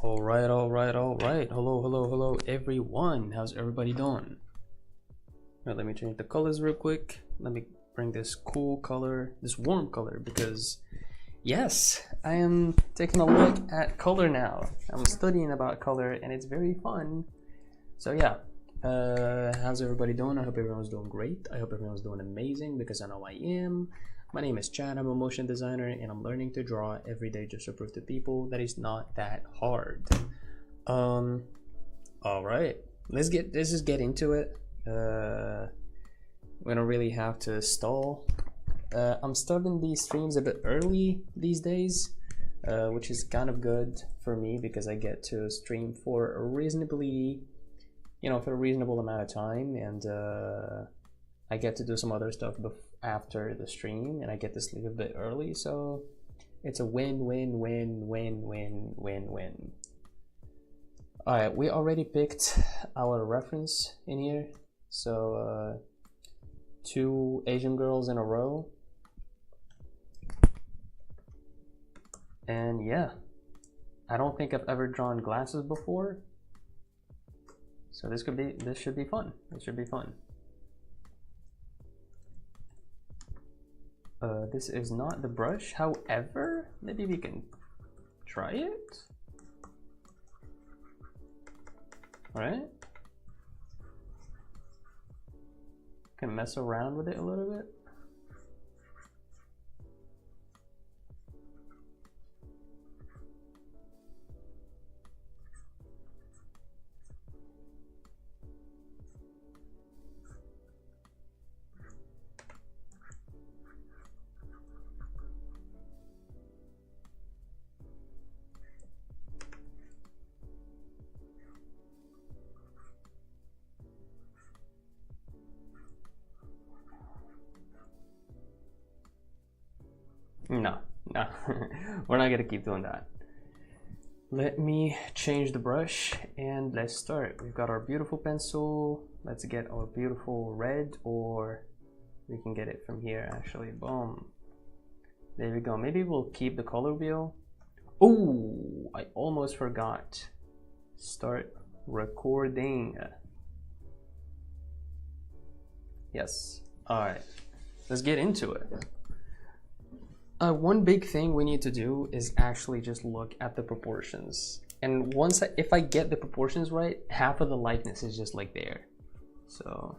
All right. Hello, everyone. How's everybody doing? Right, let me change the colors real quick. Let me bring this cool color, this warm color, because yes, I am taking a look at color now. I'm studying about color, and it's very fun. So yeah, how's everybody doing? I hope everyone's doing great. I hope everyone's doing amazing, because I know I am. My name is Chad. I'm a motion designer, and I'm learning to draw every day just to prove to people that it's not that hard. All right, let's just get into it. We don't really have to stall. I'm starting these streams a bit early these days, which is kind of good for me because I get to stream for a reasonably, for a reasonable amount of time, and I get to do some other stuff after the stream, and I get to sleep a bit early, so it's a win-win-win-win-win-win. All right, we already picked our reference in here, so 2 Asian girls in a row, and yeah, I don't think I've ever drawn glasses before, so this should be fun. This should be fun. This is not the brush, however, maybe we can try it. All right, can mess around with it a little bit. No, we're not gonna keep doing that. Let me change the brush and let's start. We've got our beautiful pencil. Let's get our beautiful red, or we can get it from here actually. Boom. There we go. Maybe we'll keep the color wheel. Oh, I almost forgot. Start recording. Yes. All right, let's get into it. One big thing we need to do is actually just look at the proportions. And if I get the proportions right, half of the likeness is just like there. So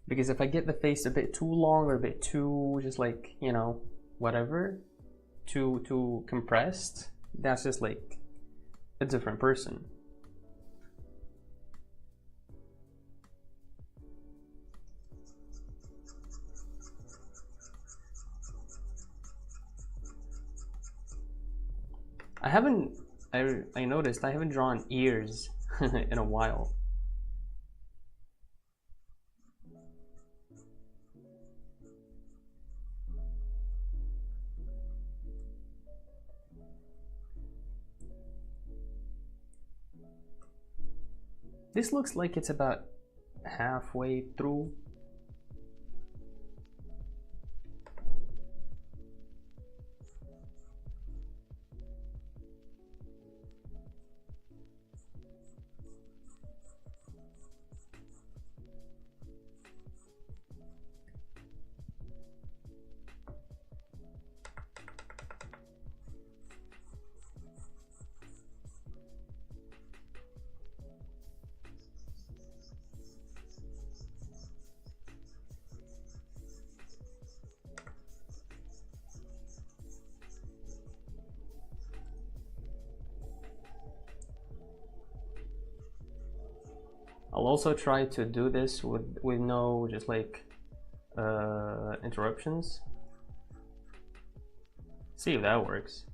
because if I get the face a bit too long or a bit too just like, whatever, too compressed, that's just like a different person. I noticed I haven't drawn ears in a while. This looks like it's about halfway through. I'll also try to do this with no just like interruptions. See if that works.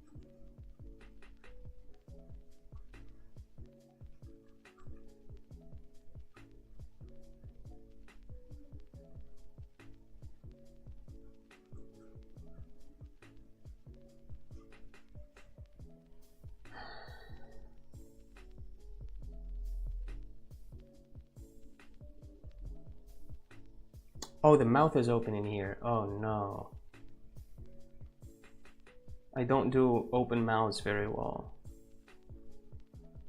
Oh, the mouth is open in here. Oh no. I don't do open mouths very well.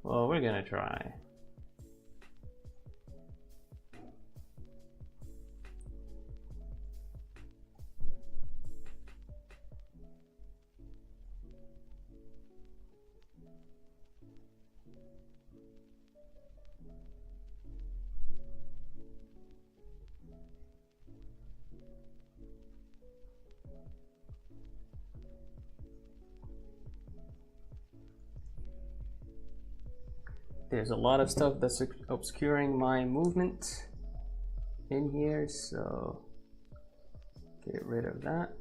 Well, we're gonna try. There's a lot of stuff that's obscuring my movement in here, so get rid of that.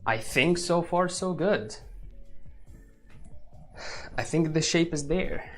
I think so far so good. I think the shape is there.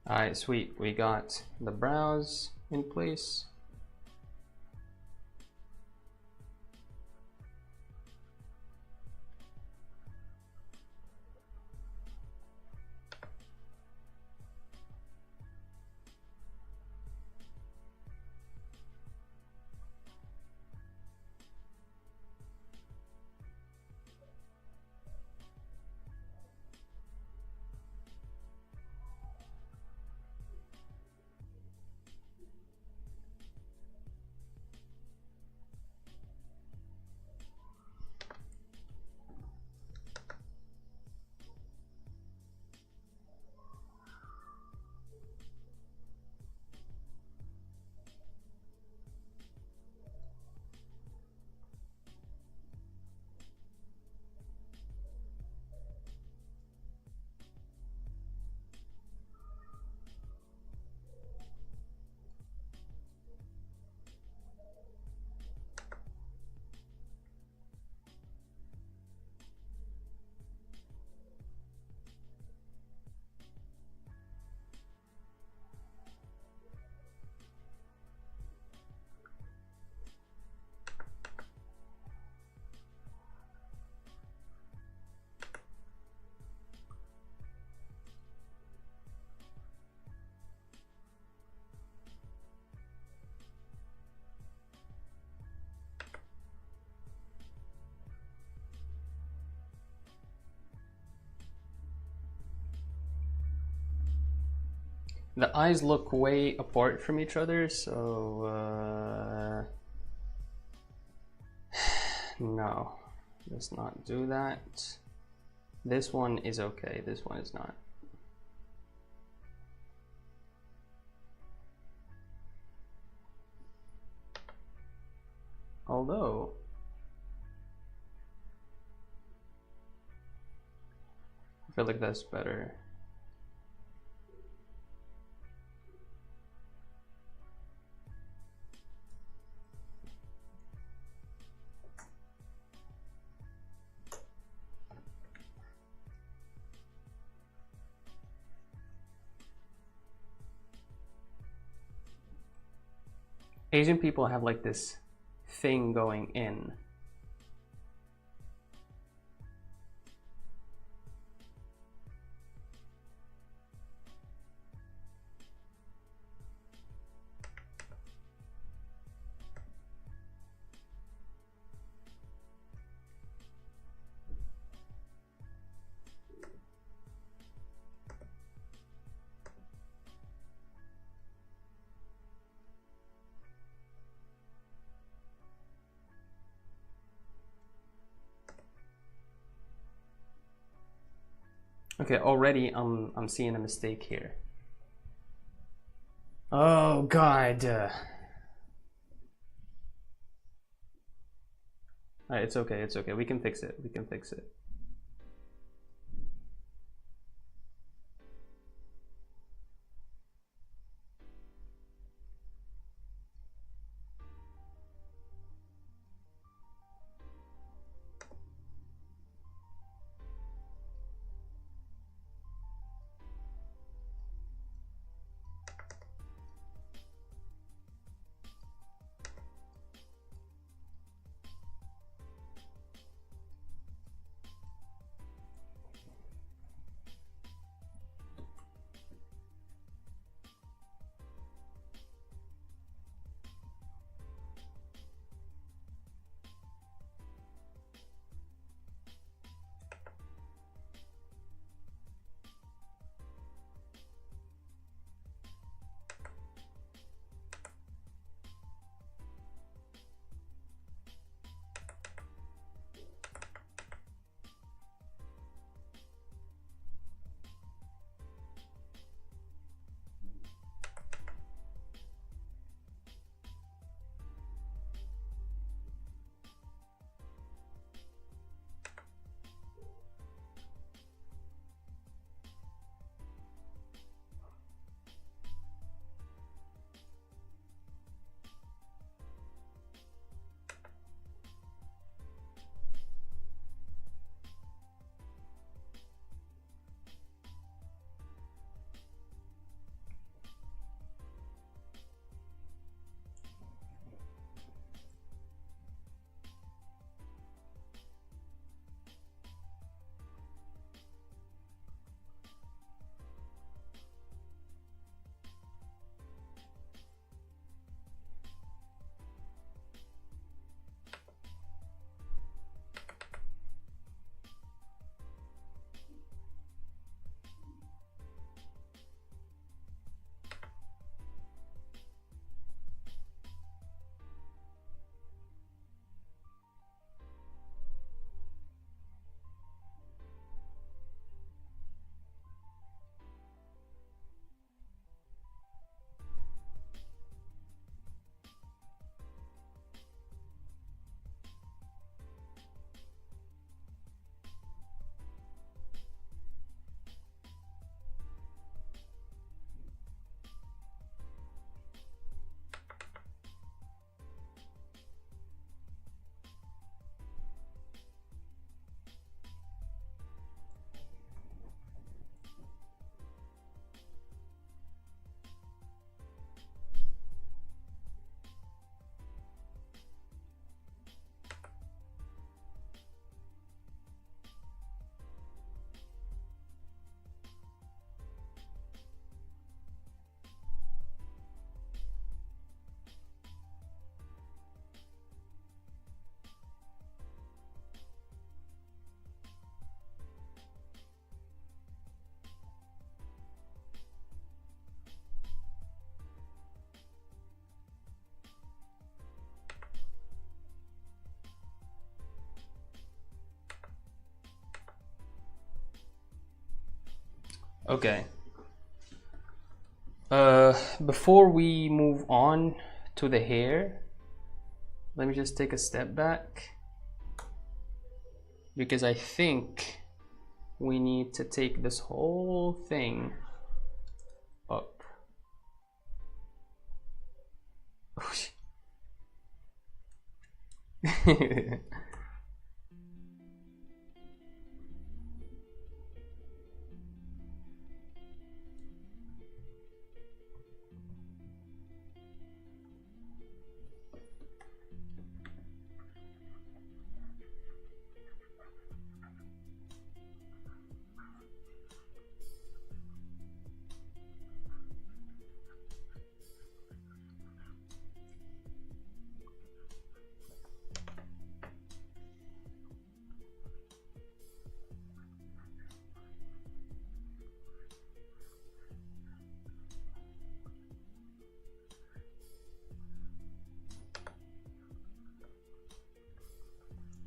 All right, sweet. We got the brows in place. The eyes look way apart from each other, so no, let's not do that. This one is okay, this one is not. Although, I feel like that's better. Asian people have like this thing going in. Okay, already I'm seeing a mistake here. Oh God. Alright, it's okay, it's okay. We can fix it. We can fix it. Okay. Before we move on to the hair, let me just take a step back because I think we need to take this whole thing up.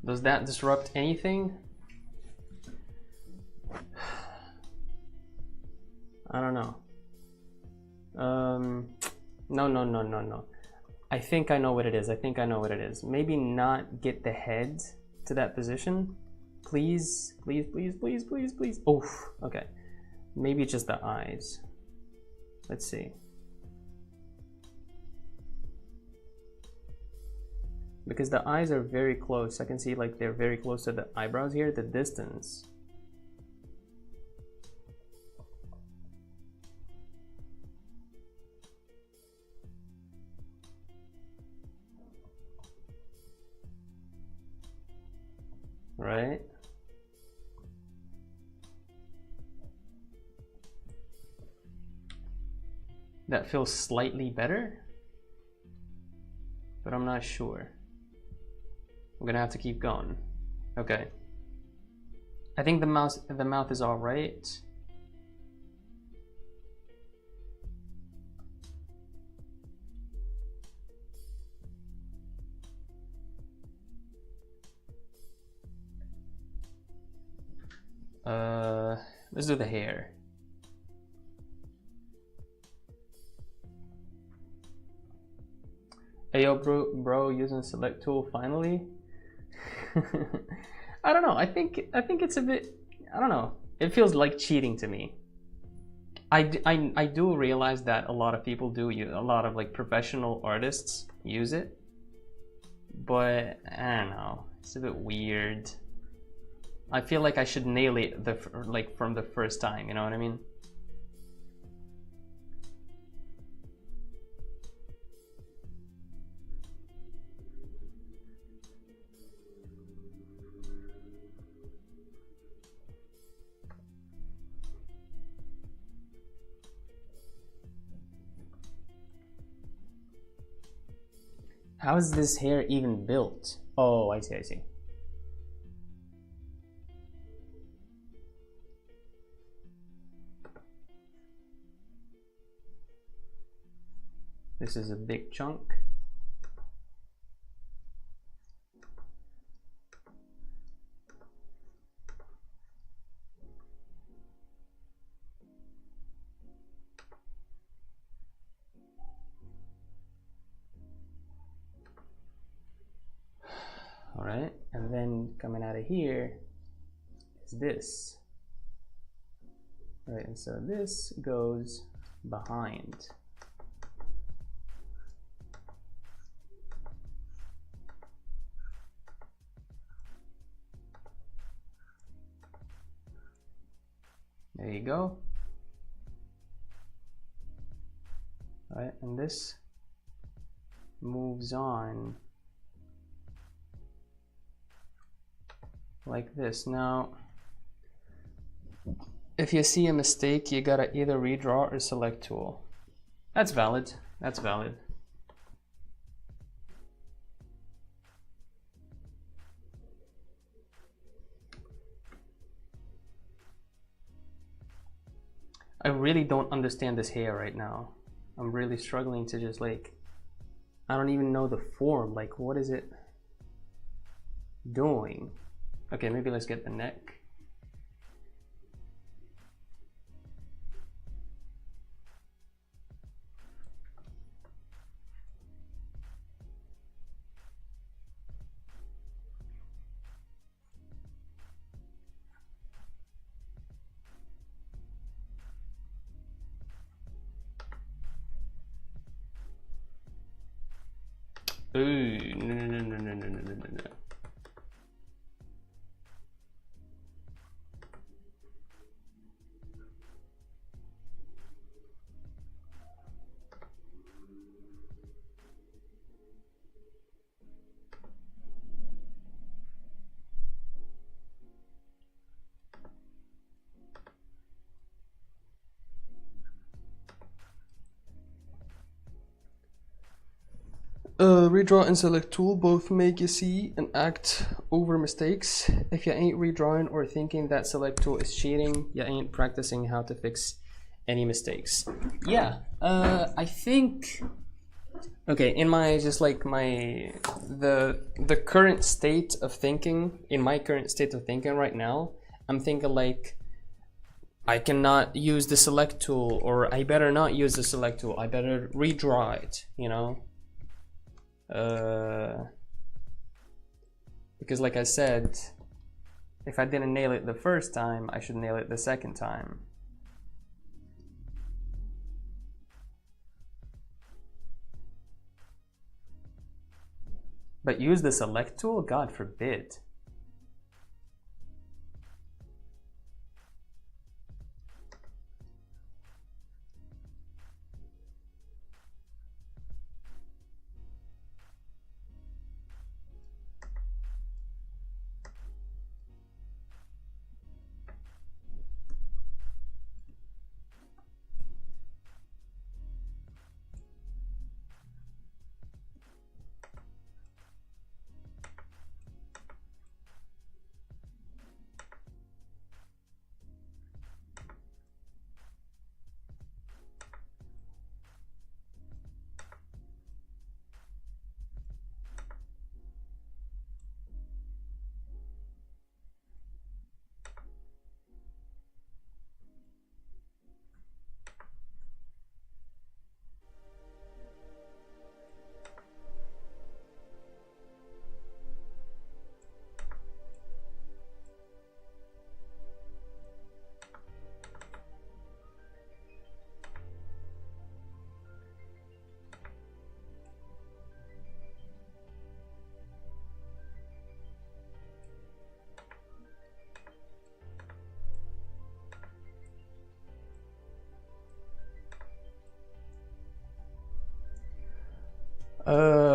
Does that disrupt anything? I don't know. No. I think I know what it is. Maybe not get the head to that position. Please. Oof, okay. Maybe just the eyes. Let's see. Because the eyes are very close. I can see like they're very close to the eyebrows here, the distance. Right? That feels slightly better, but I'm not sure. I'm gonna have to keep going. Okay. I think the mouth is all right. Let's do the hair. Hey yo, bro, using select tool finally. I don't know. I think it's a bit. I don't know. It feels like cheating to me. I do realize that a lot of people do. A lot of like professional artists use it, but I don't know. It's a bit weird. I feel like I should nail it like from the first time. You know what I mean? How is this hair even built? Oh, I see. This is a big chunk. All right, and then coming out of here is this. All right, and so this goes behind. There you go. All right, and this moves on like this. Now, if you see a mistake, you gotta either redraw or select tool. That's valid. That's valid. I really don't understand this hair right now. I'm really struggling to just like, I don't even know the form. Like, what is it doing? Okay, maybe let's get the neck. Ooh, no. Redraw and select tool both make you see and act over mistakes. If you ain't redrawing or thinking that select tool is cheating, you ain't practicing how to fix any mistakes. Yeah, I think Okay, in my just like my the current state of thinking, in my current state of thinking right now, I'm thinking like I cannot use the select tool, or I better not use the select tool. I better redraw it, you know? Because like I said, if I didn't nail it the first time, I should nail it the second time. But use the select tool? God forbid.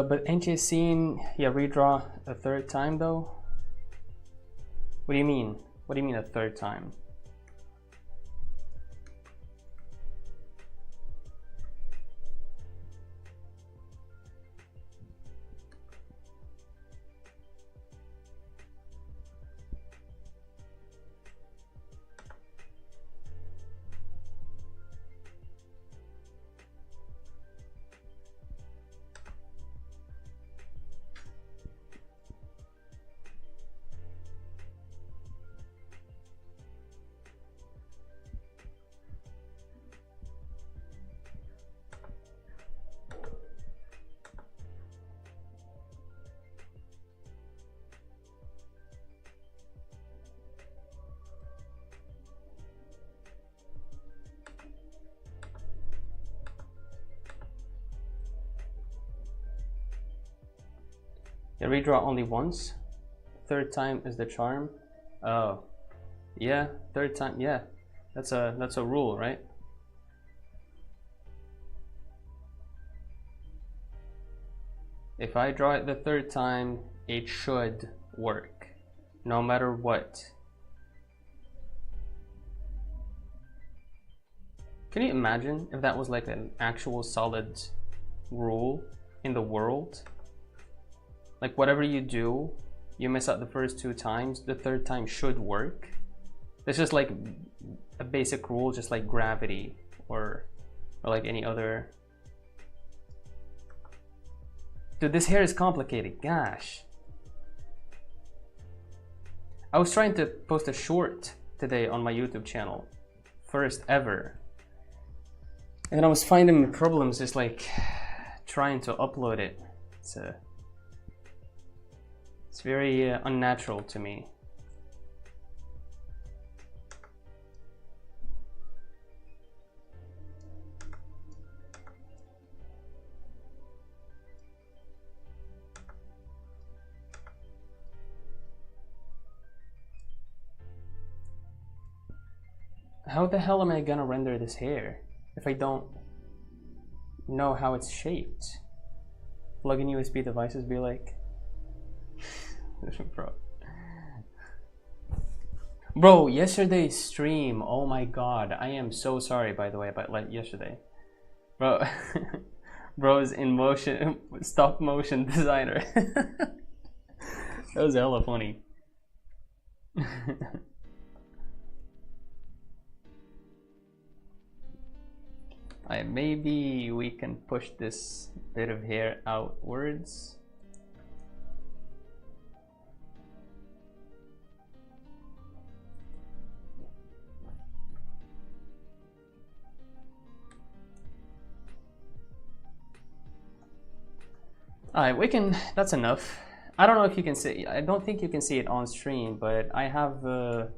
But ain't you seen, yeah, redraw a third time though? What do you mean? What do you mean a third time? Yeah, redraw only once. Third time is the charm. Oh, yeah, third time. Yeah, that's a rule, right? If I draw it the third time, it should work, no matter what. Can you imagine if that was like an actual solid rule in the world? Like whatever you do, you mess up the first two times, the third time should work. It's just like a basic rule, just like gravity or like any other. Dude, this hair is complicated, gosh. I was trying to post a short today on my YouTube channel, first ever. And then I was finding problems just like trying to upload it. It's very unnatural to me. How the hell am I gonna render this hair if I don't know how it's shaped? Plug in USB devices, be like, bro, yesterday's stream, oh my god, I am so sorry by the way about like yesterday, bro. Bro's in motion, stop motion designer. That was hella funny. Alright, maybe we can push this bit of hair outwards. Alright, we can, that's enough. I don't know if you can see, I don't think you can see it on stream, but I have the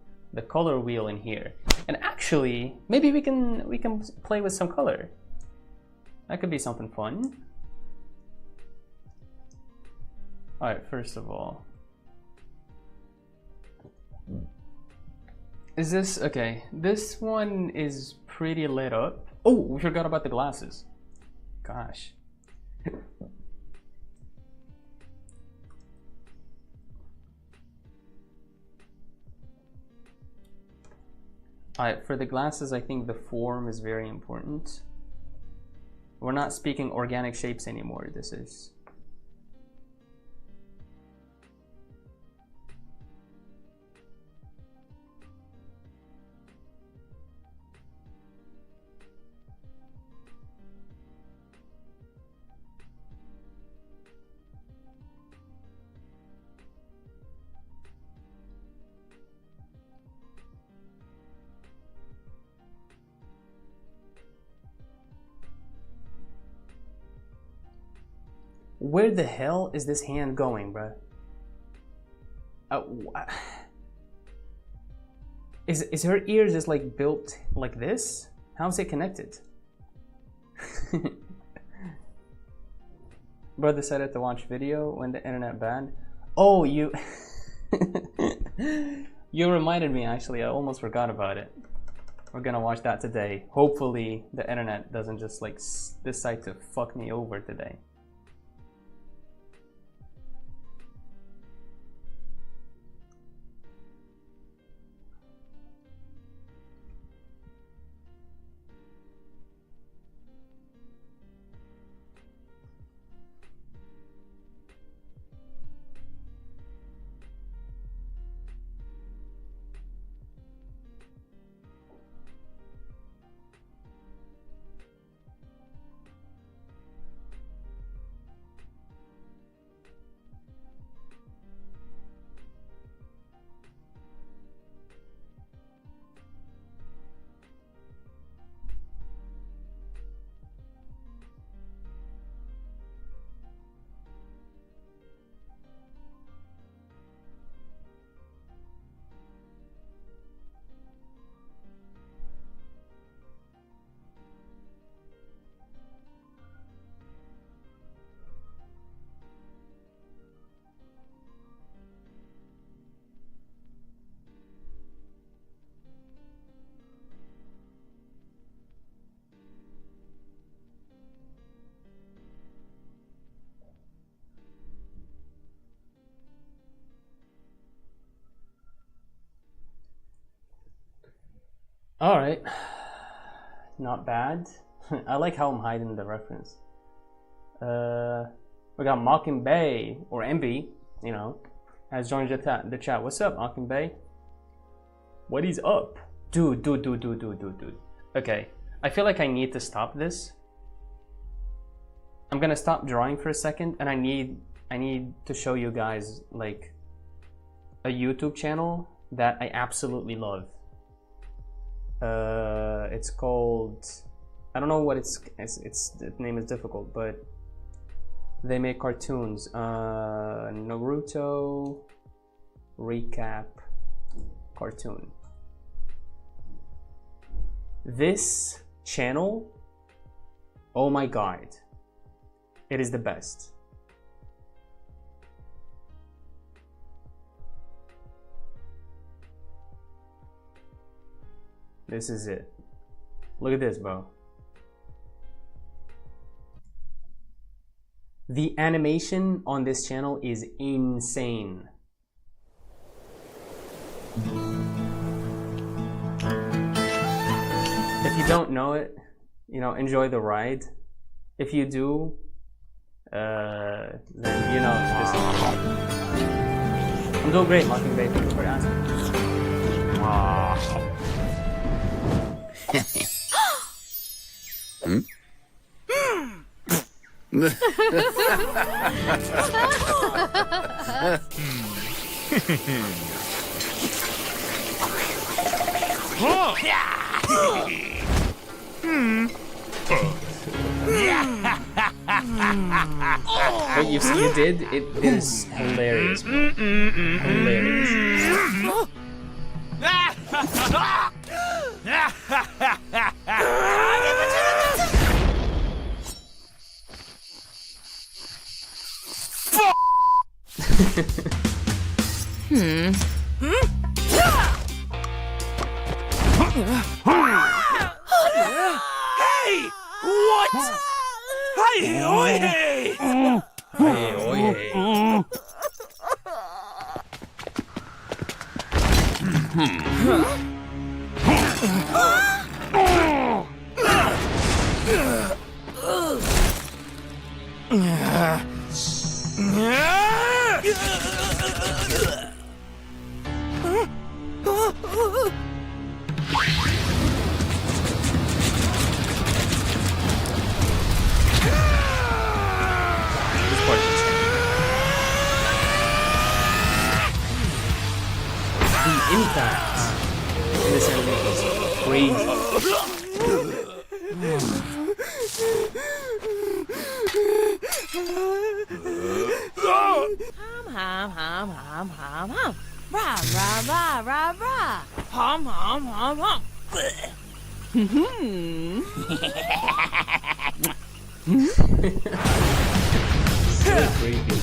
color wheel in here. And actually, maybe we can play with some color. That could be something fun. Alright, first of all. Is this, okay, this one is pretty lit up. Oh, we forgot about the glasses. Gosh. Alright, for the glasses, I think the form is very important. We're not speaking organic shapes anymore. This is... Where the hell is this hand going, bruh? Is her ear just like built like this? How is it connected? Bro decided to watch video when the internet banned. Oh, you... You reminded me, actually. I almost forgot about it. We're gonna watch that today. Hopefully the internet doesn't just like decide to fuck me over today. Alright, not bad. I like how I'm hiding the reference. We got Mocking Bay, or MB, you know, has joined the chat. What's up, Mocking Bay? What is up? Dude. Okay, I feel like I need to stop this. I'm gonna stop drawing for a second, and I need to show you guys like a YouTube channel that I absolutely love. It's called, I don't know what it's the name is difficult, but they make cartoons. Naruto recap cartoon. This channel, oh my god, it is the best. This is it. Look at this, bro. The animation on this channel is insane. If you don't know it, you know, enjoy the ride. If you do, then you know this is... I'm doing great, Mocking Bay. Thanks for asking. Hmm? What you did, it is hilarious, bro. Hilarious. Hey! What? Hey, oi! Hey, oh yeah. This part is insane. The impact in this animation is crazy. Hum, hum, hum, hum, hum. Rah, rah, rah, rah, rah. Hum, hum, hum, hum. So creepy.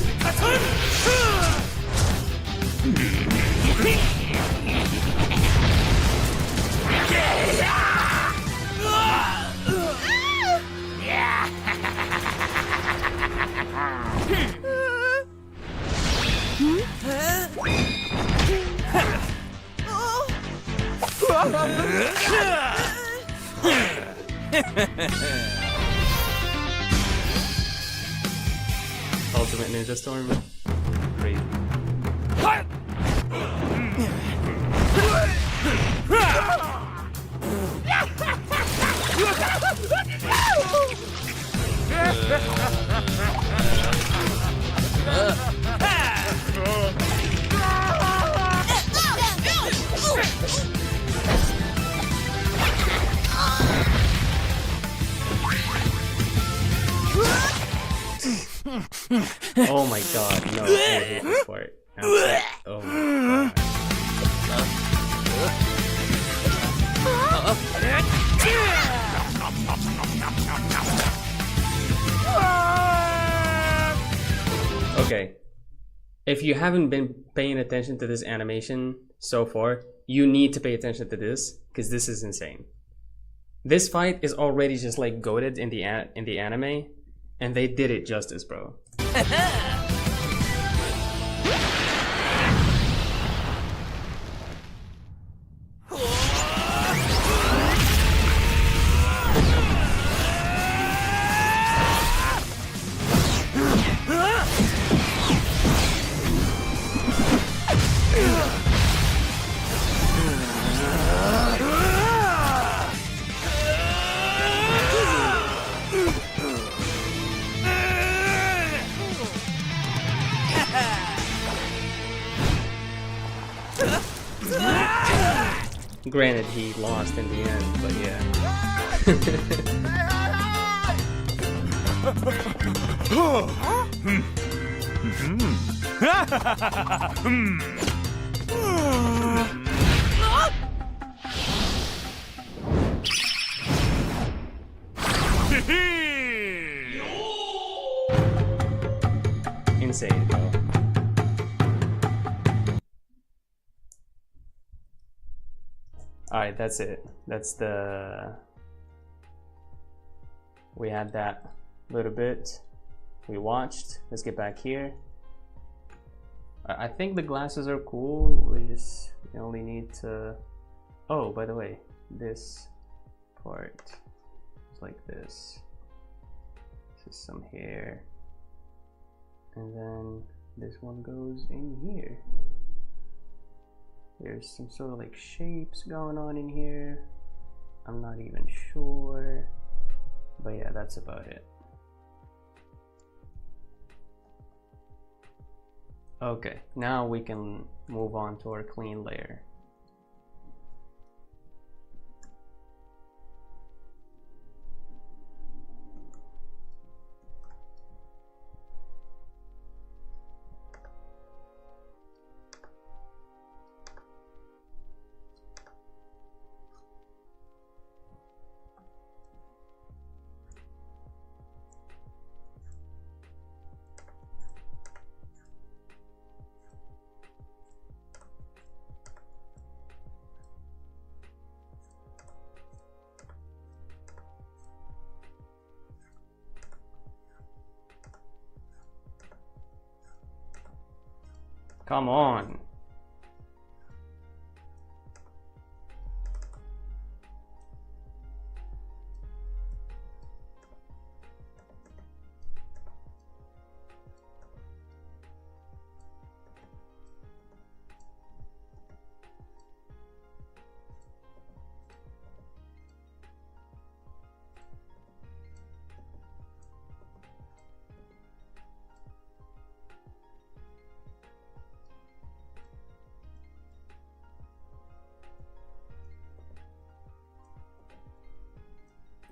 Ultimate Ninja Storm. Crazy. Oh my god, no, I hate this part. Oh my god. Okay, if you haven't been paying attention to this animation so far, you need to pay attention to this, because this is insane. This fight is already just like goated in the anime, and they did it justice, bro. Granted, he lost in the end, but yeah. Insane, though. Alright, that's it. That's the... We had that little bit. We watched. Let's get back here. I think the glasses are cool. We only need to... Oh, by the way, this part is like this. This is some hair. And then this one goes in here. There's some sort of like shapes going on in here. I'm not even sure. But yeah, that's about it. Okay, now we can move on to our clean layer. Come on.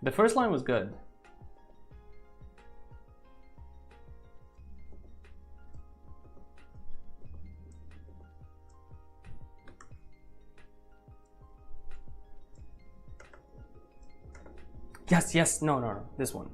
The first line was good. Yes, yes, no, this one.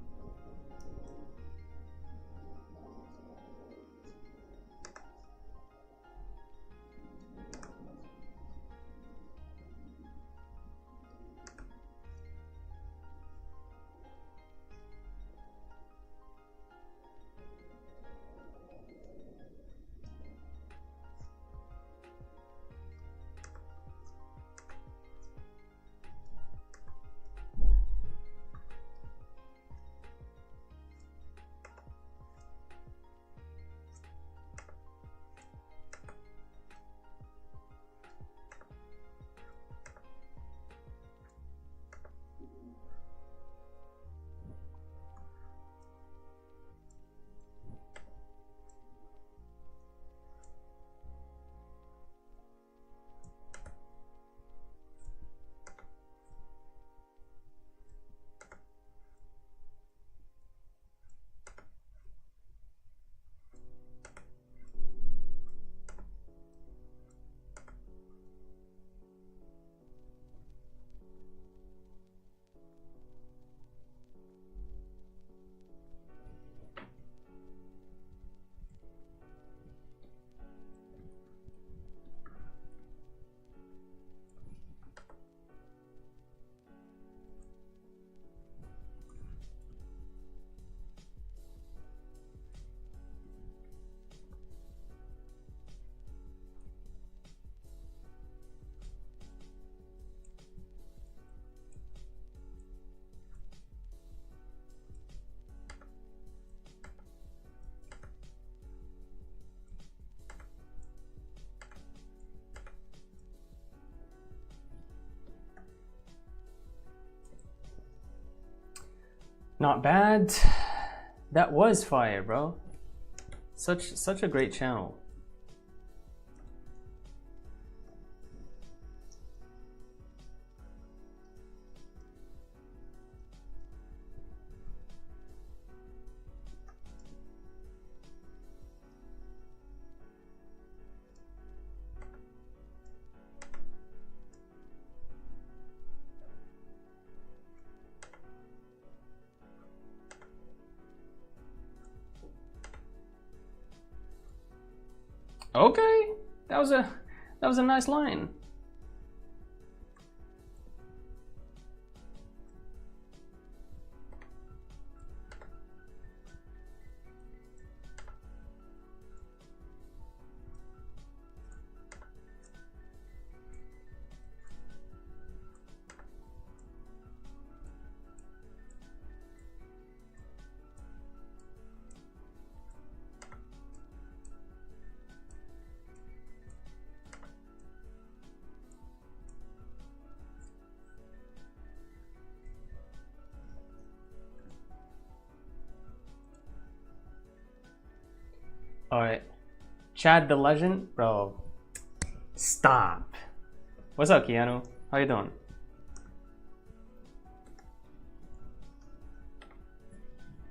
Not bad. That was fire, bro. Such a great channel. Okay, that was a nice line. All right, Chad the Legend? Bro, stop. What's up, Keanu? How you doing?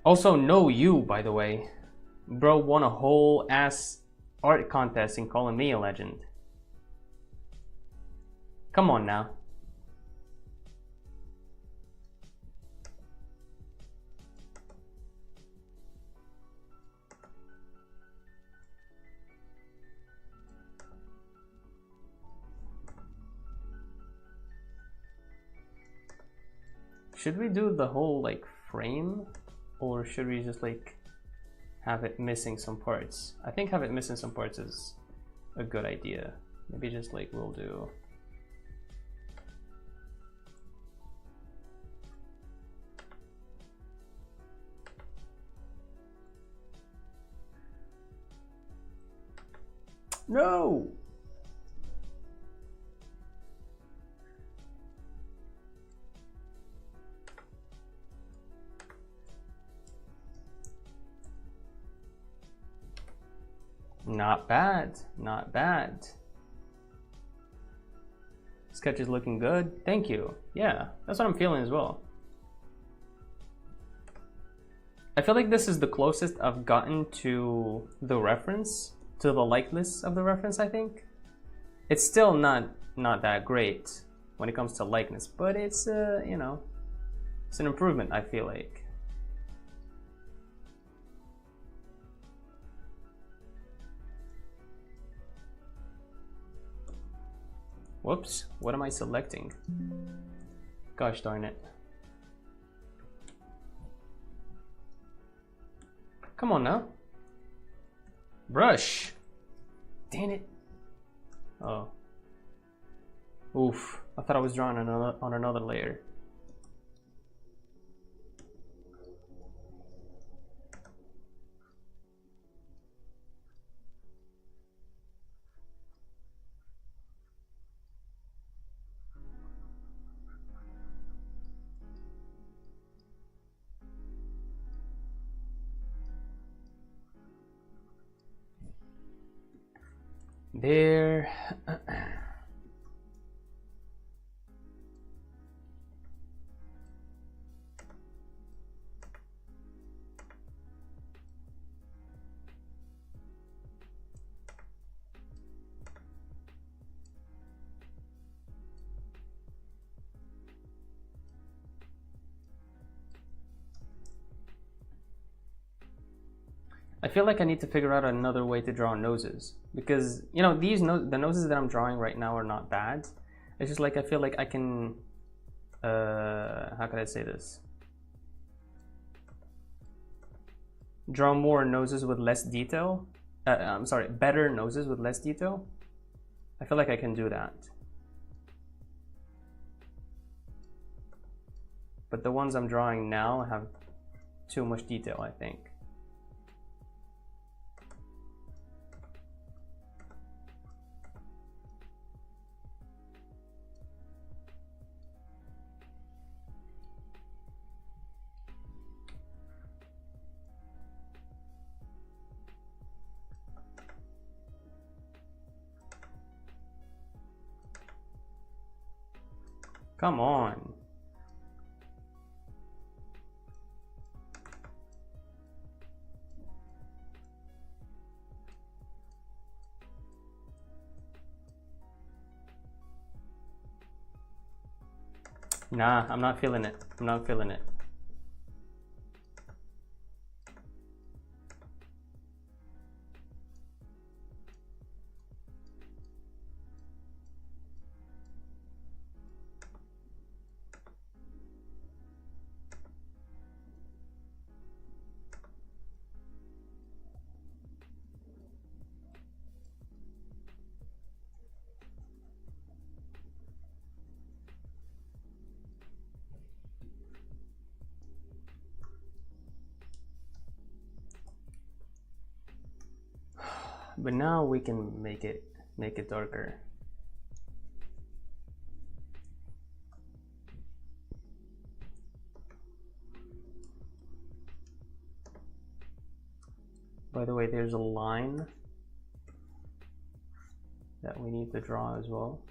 Also, no you, by the way. Bro won a whole ass art contest in calling me a legend. Come on now. Should we do the whole like frame, or should we just like have it missing some parts? I think have it missing some parts is a good idea. Maybe just like we'll do no. Not bad, not bad. Sketch is looking good. Thank you. Yeah, that's what I'm feeling as well. I feel like this is the closest I've gotten to the reference, to the likeness of the reference, I think. It's still not that great when it comes to likeness, but it's, you know, it's an improvement, I feel like. Whoops, what am I selecting? Gosh darn it. Come on now. Brush. Damn it. Oh. Oof, I thought I was drawing on another layer. There. I feel like I need to figure out another way to draw noses, because you know the noses that I'm drawing right now are not bad. It's just like I feel like I can how could I say this? Draw more noses with less detail. I'm sorry, better noses with less detail. I feel like I can do that. But the ones I'm drawing now have too much detail, I think. Come on. Nah, I'm not feeling it. I'm not feeling it. But now we can make it darker. By the way, there's a line that we need to draw as well.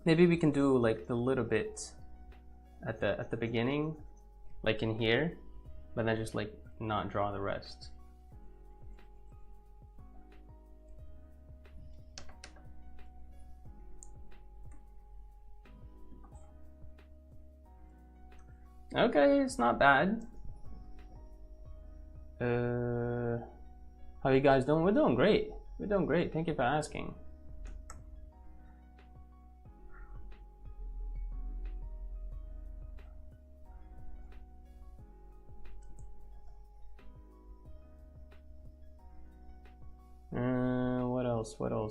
Maybe we can do like the little bit at the beginning, like in here, but then just like not draw the rest. Okay, it's not bad. How you guys doing? We're doing great. We're doing great. Thank you for asking.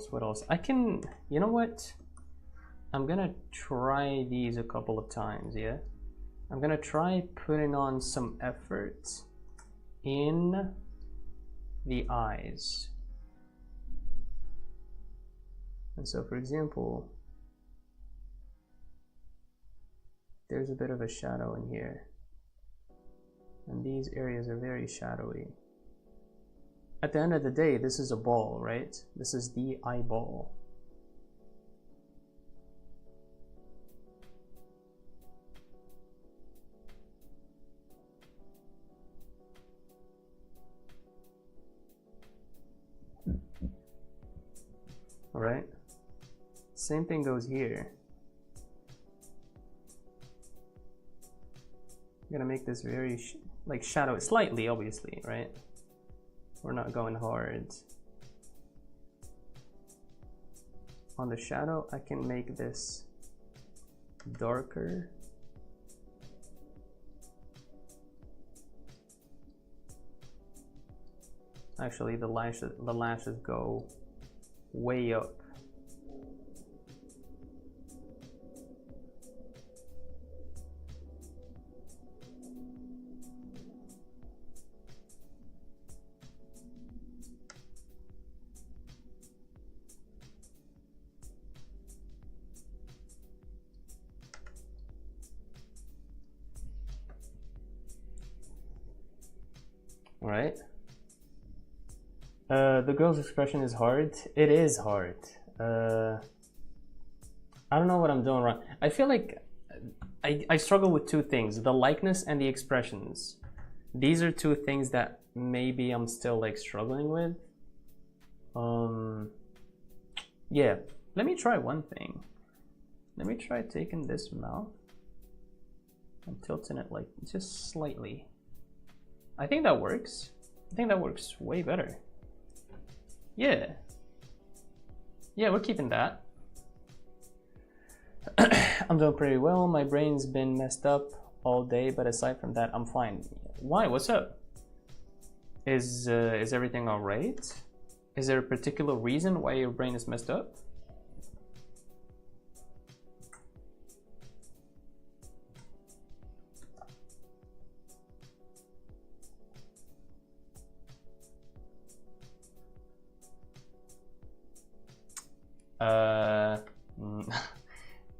What else? I can, you know what? I'm gonna try these a couple of times, yeah? I'm gonna try putting on some effort in the eyes. And so, for example, there's a bit of a shadow in here. And these areas are very shadowy. At the end of the day, this is a ball, right? This is the eyeball. All right? Same thing goes here. I'm gonna make this very like shadow, slightly, obviously, right? We're not going hard. On the shadow, I can make this darker. Actually, the lashes go way up. All right. The girl's expression is hard. It is hard. I don't know what I'm doing wrong. I feel like I struggle with two things, the likeness and the expressions. These are two things that maybe I'm still like struggling with. Yeah, let me try one thing. Let me try taking this mouth and tilting it like just slightly. I think that works. I think that works way better. Yeah. Yeah, we're keeping that. I'm doing pretty well. My brain's been messed up all day, but aside from that, I'm fine. Why? What's up? Is everything all right? Is there a particular reason why your brain is messed up?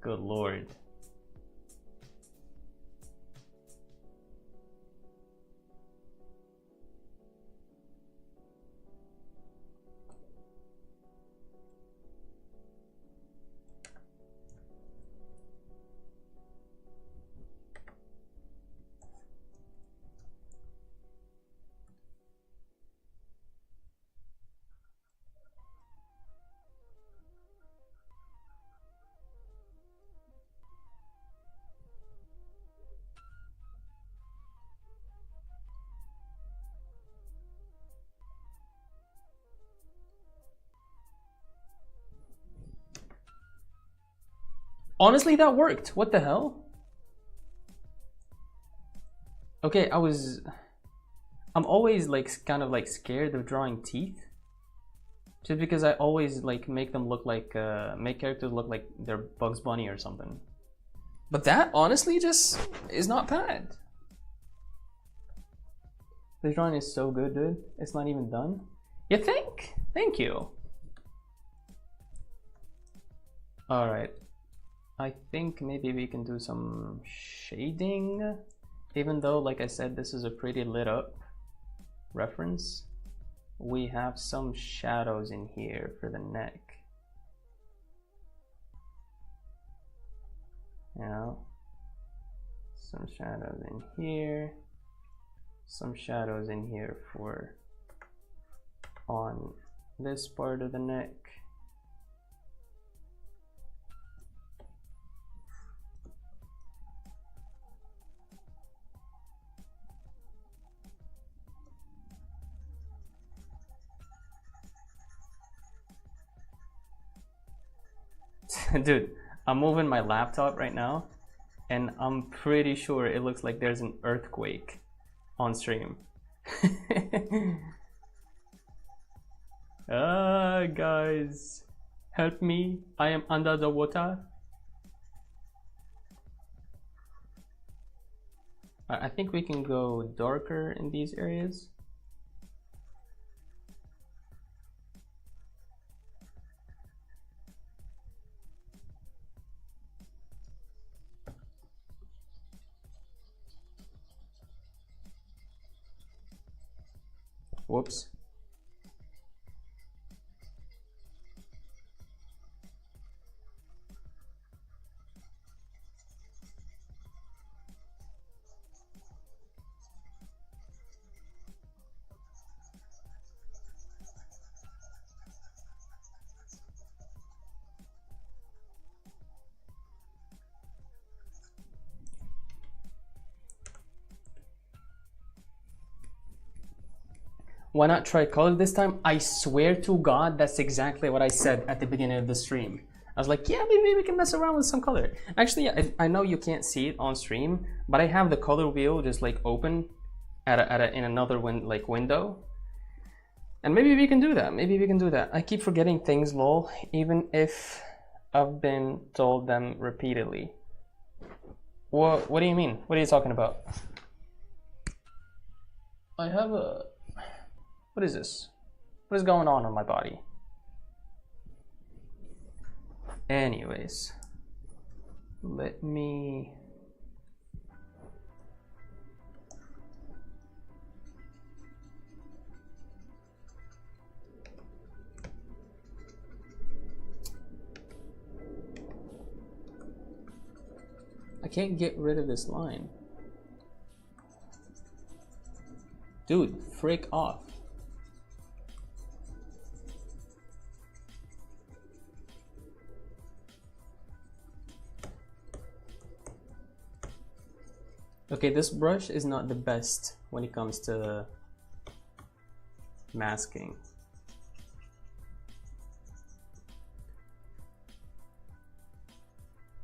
Good Lord. Honestly, that worked. What the hell? Okay, I'm always like kind of like scared of drawing teeth. Just because I always like make them look like, make characters look like they're Bugs Bunny or something. But that honestly just is not bad. This drawing is so good, dude. It's not even done. You think? Thank you. Alright. I think maybe we can do some shading. Even though, like I said, this is a pretty lit up reference. We have some shadows in here for the neck. You know? Some shadows in here. Some shadows in here for on this part of the neck. Dude, I'm moving my laptop right now and I'm pretty sure it looks like there's an earthquake on stream. Guys, help me. I am under the water. I think we can go darker in these areas. Whoops. Why not try color this time? I swear to God, that's exactly what I said at the beginning of the stream. I was like, yeah, maybe we can mess around with some color. Actually, I know you can't see it on stream, but I have the color wheel just like open in another window. And maybe we can do that. Maybe we can do that. I keep forgetting things, lol, even if I've been told them repeatedly. What do you mean? What are you talking about? I have a... What is this? What is going on my body? Anyways, let me... I can't get rid of this line. Dude, frick off. Okay, this brush is not the best when it comes to masking.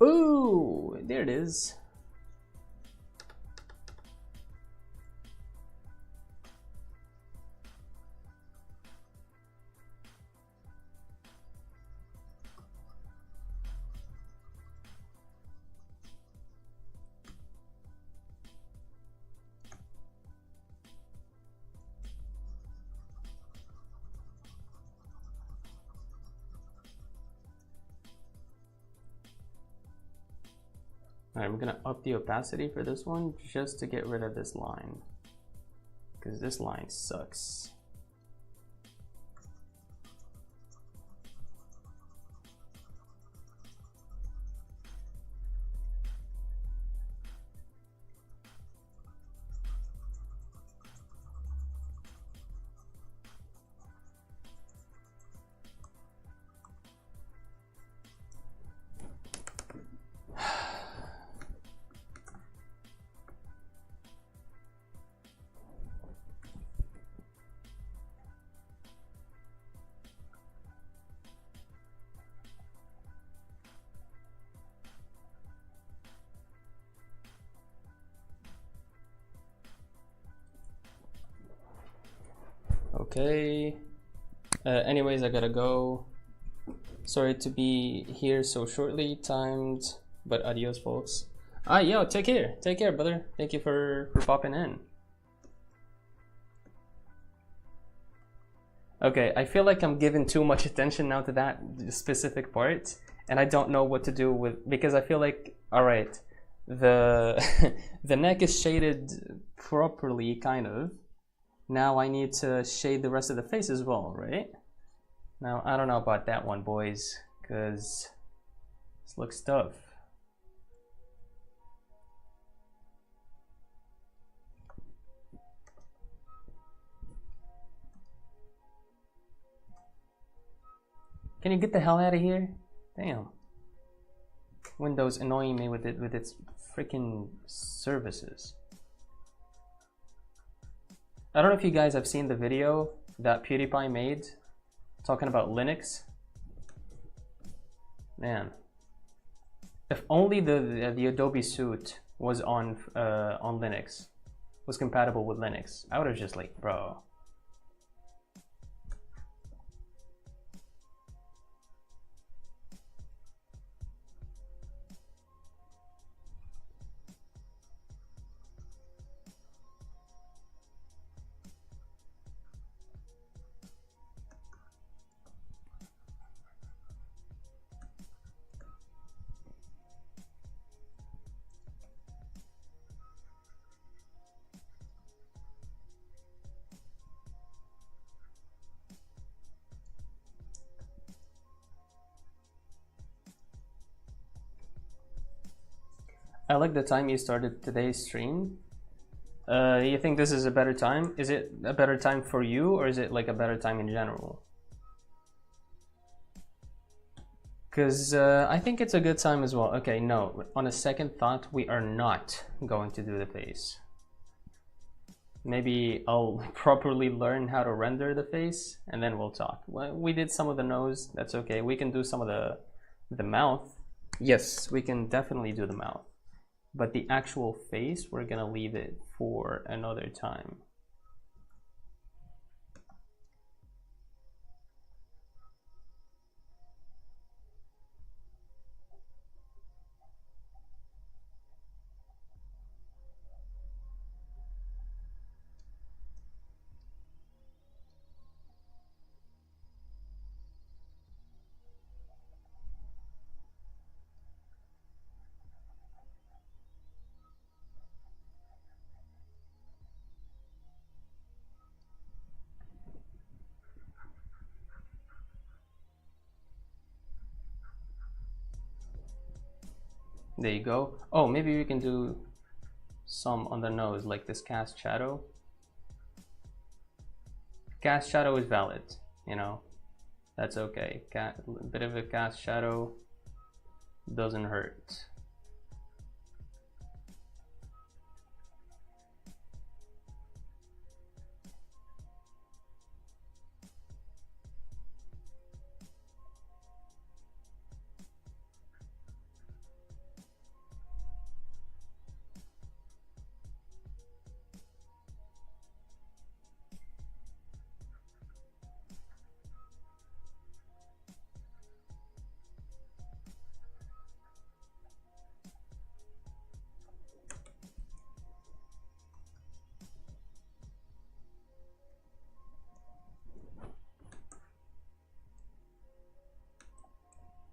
Ooh, there it is. Alright, I'm gonna up the opacity for this one just to get rid of this line, because this line sucks. okay. Anyways, I gotta go. Sorry to be here so shortly timed, but adios, folks. Yo, take care, brother. Thank you for popping in. Okay, I feel like I'm giving too much attention now to that specific part, and I don't know what to do with, because I feel like, all right, the the neck is shaded properly, kind of. Now I need to shade the rest of the face as well, right? Now I don't know about that one, boys, because this looks tough. Can you get the hell out of here? Damn. Windows annoying me with its freaking services. I don't know if you guys have seen the video that PewDiePie made talking about Linux. Man, if only the Adobe suite was on Linux, was compatible with Linux, I would have just like, bro. I like the time you started today's stream. You think this is a better time? Is it a better time for you, or is it like a better time in general? Because I think it's a good time as well. Okay, no, on a second thought, we are not going to do the face. Maybe I'll properly learn how to render the face, and then we'll talk. Well, we did some of the nose, that's okay. We can do some of the mouth. Yes, we can definitely do the mouth. But the actual face, we're gonna leave it for another time. There you go. Oh, maybe we can do some on the nose, like this cast shadow. Cast shadow is valid, you know. That's okay. A bit of a cast shadow doesn't hurt.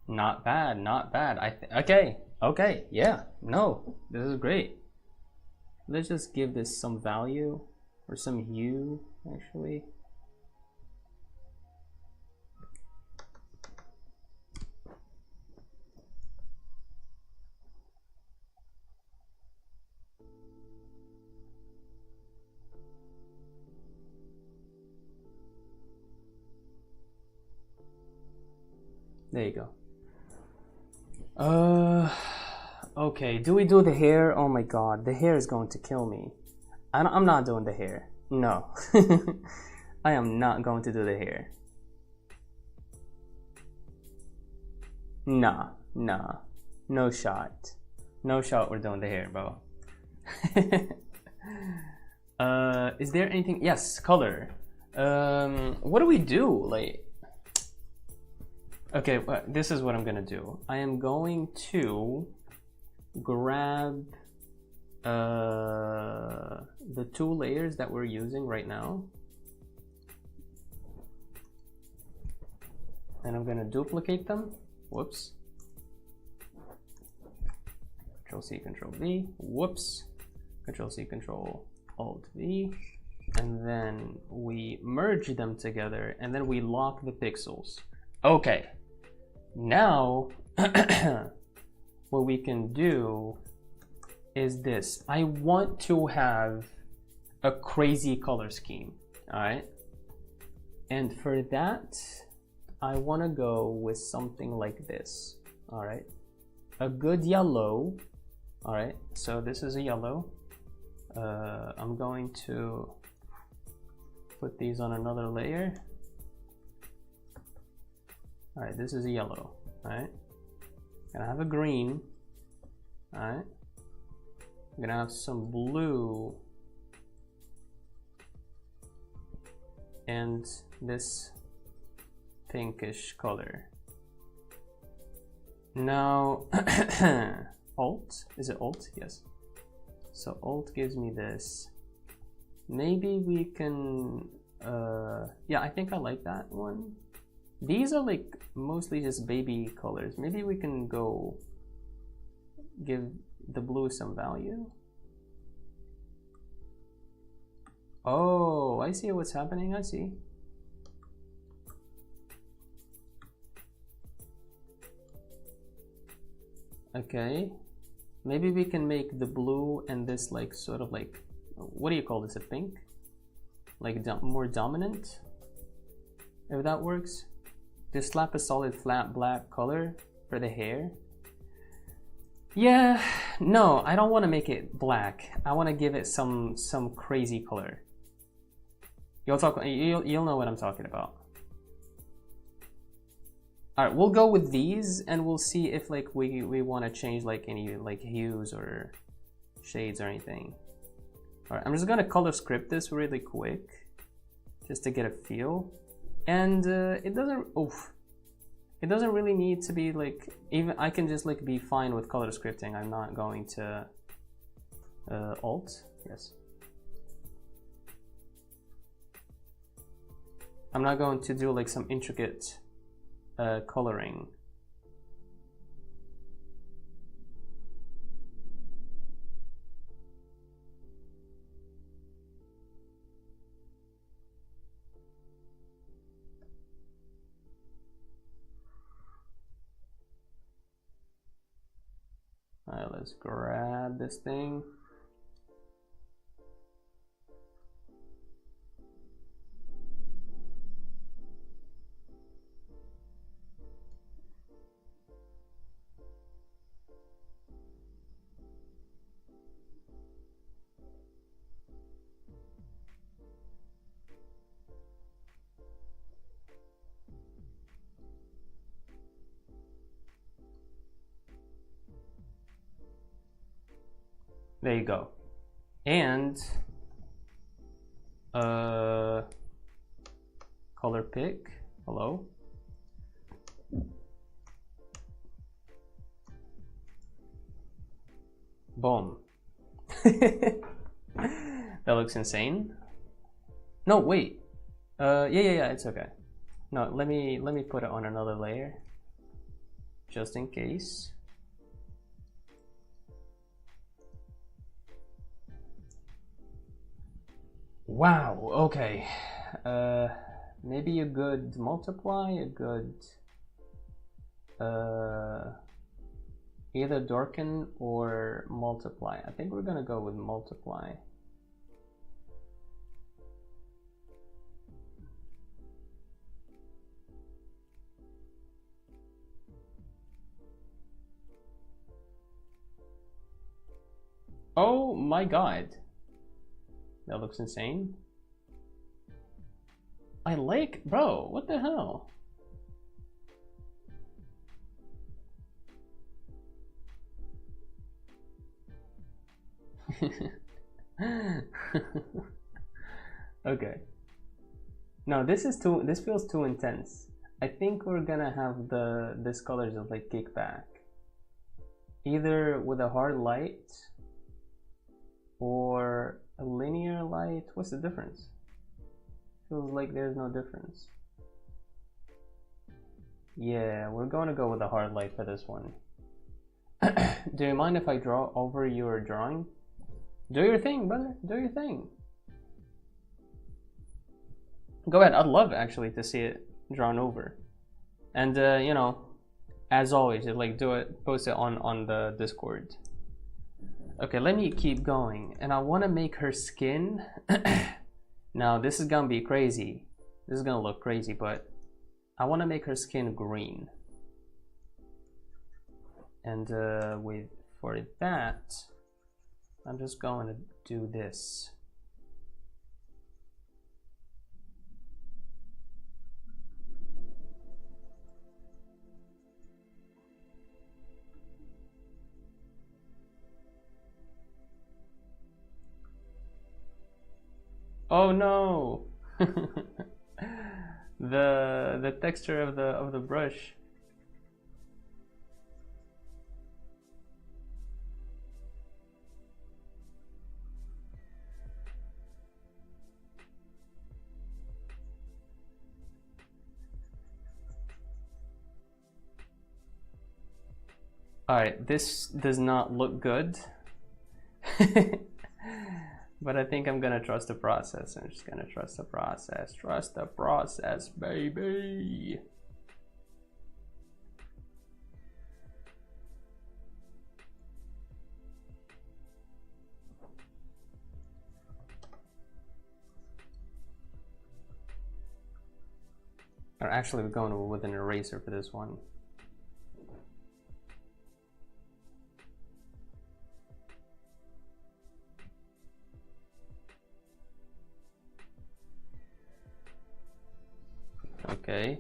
Not bad, not bad. Okay, yeah, no, this is great. Let's just give this some value or some hue, actually. There you go. Okay, do we do the hair? Oh my god, the hair is going to kill me. I'm not doing the hair. No. I am not going to do the hair. Nah. No shot. No shot we're doing the hair, bro. Is there anything? Yes, color. What do we do? Like, okay, this is what I'm gonna do. I am going to grab the two layers that we're using right now, and I'm gonna duplicate them. Whoops. Control C, Control V. Whoops. Control C, Control Alt V. And then we merge them together, and then we lock the pixels. Okay. Now, what we can do is this. I want to have a crazy color scheme, all right? And for that, I want to go with something like this, all right? A good yellow, all right? So this is a yellow. I'm going to put these on another layer. All right, this is a yellow, all right? Gonna have a green, all right? I'm gonna have some blue and this pinkish color. Now, Alt, is it Alt? Yes. So Alt gives me this. Maybe we can, yeah, I think I like that one. These are like mostly just baby colors. Maybe we can go give the blue some value. Oh, I see what's happening, I see. Okay, maybe we can make the blue and this like sort of like, what do you call this, a pink? Like more dominant, if that works. Just slap a solid flat black color for the hair. Yeah, no, I don't want to make it black. I want to give it some crazy color. You'll know what I'm talking about. All right, we'll go with these, and we'll see if like we want to change like any like hues or shades or anything. All right, I'm just gonna color script this really quick, just to get a feel. And it doesn't really need to be like, even I can just like be fine with color scripting. I'm not going to Alt, yes. I'm not going to do like some intricate coloring. All right, let's grab this thing. There you go. And color pick, hello. Boom. That looks insane. No, wait. Yeah, it's okay. No, let me put it on another layer, just in case. Wow, okay. Maybe a good multiply, a good either darken or multiply. I think we're gonna go with multiply. Oh my god. That looks insane. I like, bro, what the hell? Okay. No, this feels too intense. I think we're gonna have this color just like kick back. Either with a hard light or a linear light. What's the difference? Feels like there's no difference. Yeah, we're going to go with a hard light for this one. Do you mind if I draw over your drawing? Do your thing, brother. Do your thing. Go ahead. I'd love actually to see it drawn over. And you know, as always, like do it, post it on the Discord. Okay, let me keep going. And I want to make her skin. Now this is gonna be crazy. This is gonna look crazy, but I want to make her skin green. And for that, I'm just going to do this. Oh no! the texture of the brush. Alright, this does not look good. But I think I'm gonna trust the process. I'm just gonna trust the process. Trust the process, baby. Or actually, we're going with an eraser for this one. Okay.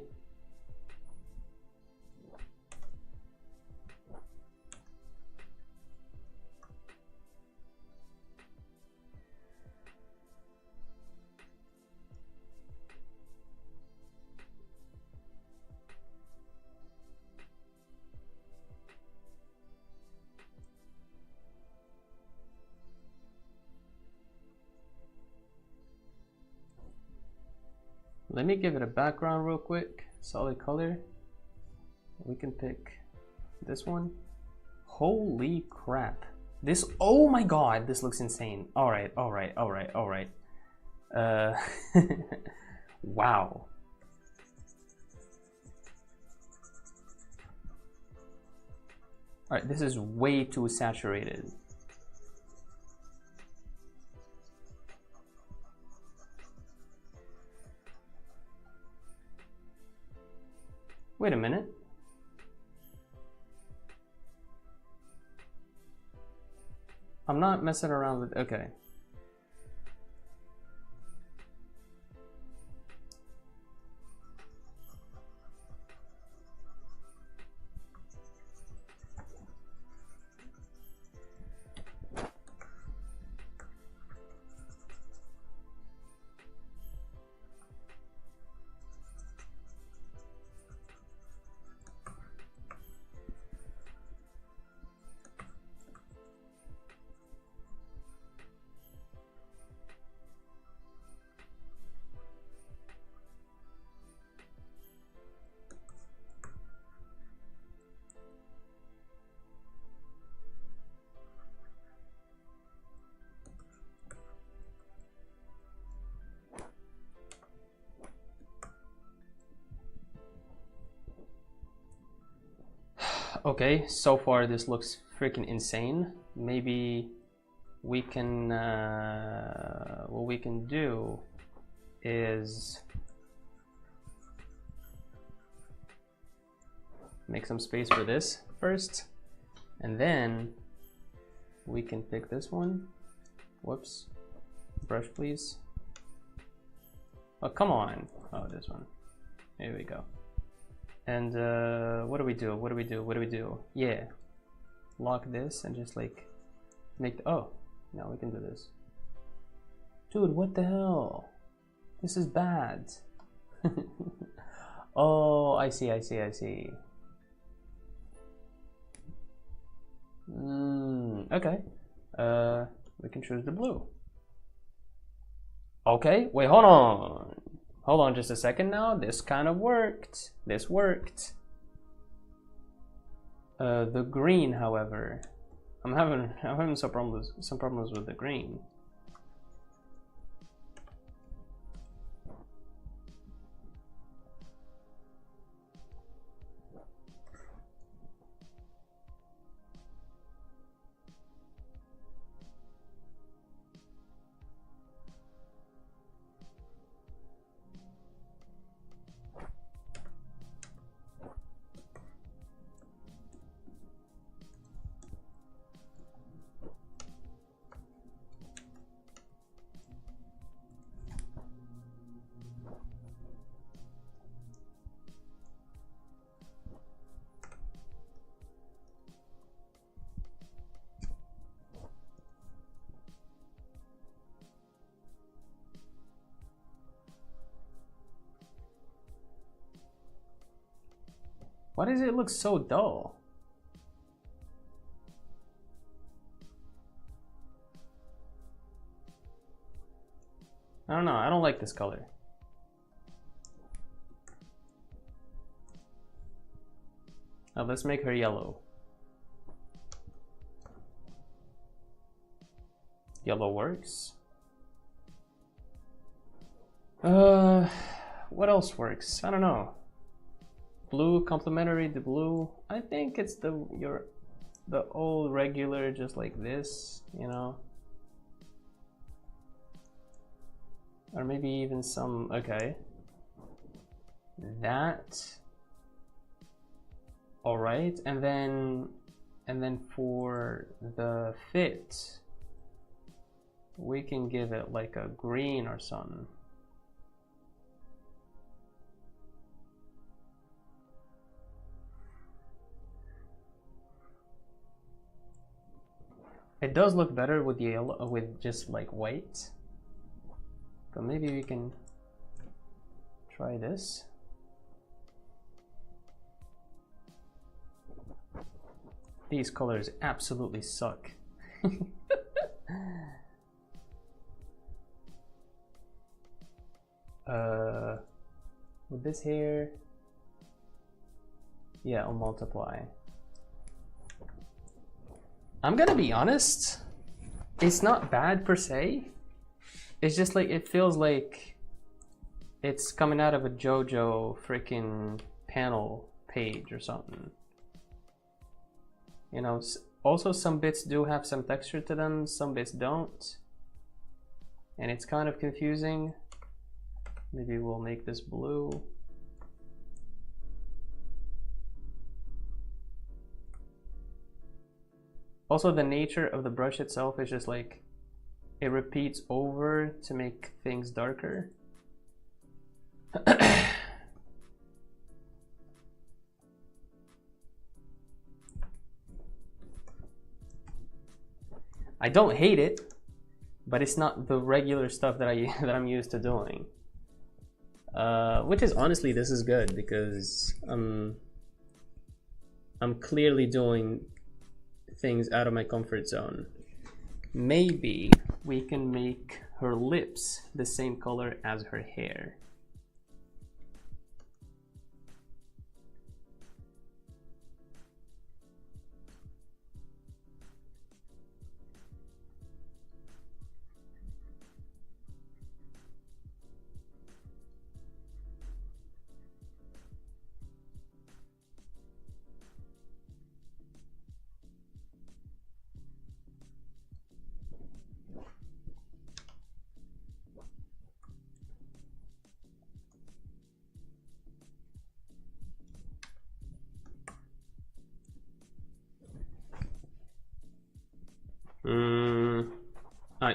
Let me give it a background real quick. Solid color. We can pick this one. Holy crap. This, oh my god, this looks insane. Alright. Wow. Alright, this is way too saturated. Wait a minute. I'm not messing around with, okay. Okay, so far this looks freaking insane. Maybe we can, what we can do is make some space for this first, and then we can pick this one. Whoops, brush please. Oh, come on. Oh, this one. There we go. And what do we do? Yeah, lock this and just like make the, oh, now we can do this. Dude, what the hell? This is bad. Oh, I see, I see, I see. Okay. We can choose the blue. Okay, wait, hold on. Hold on just a second now. This kind of worked. This worked. The green, however, I'm having some problems with the green. Why does it look so dull? I don't know, I don't like this color. Now let's make her yellow. Yellow works. What else works? I don't know. Blue, complementary to blue. I think it's the old regular, just like this, you know. Or maybe even some, okay. That. All right, and then for the fit, we can give it like a green or something. It does look better with yellow, with just like white. But maybe we can try this. These colors absolutely suck. With this here, yeah, I'll multiply. I'm gonna be honest, it's not bad per se. It's just like, it feels like it's coming out of a JoJo freaking panel page or something. You know, also some bits do have some texture to them, some bits don't. And it's kind of confusing. Maybe we'll make this blue. Also, the nature of the brush itself is just like, it repeats over to make things darker. I don't hate it, but it's not the regular stuff that I'm used to doing. Which is honestly, this is good because I'm clearly doing things out of my comfort zone. Maybe we can make her lips the same color as her hair.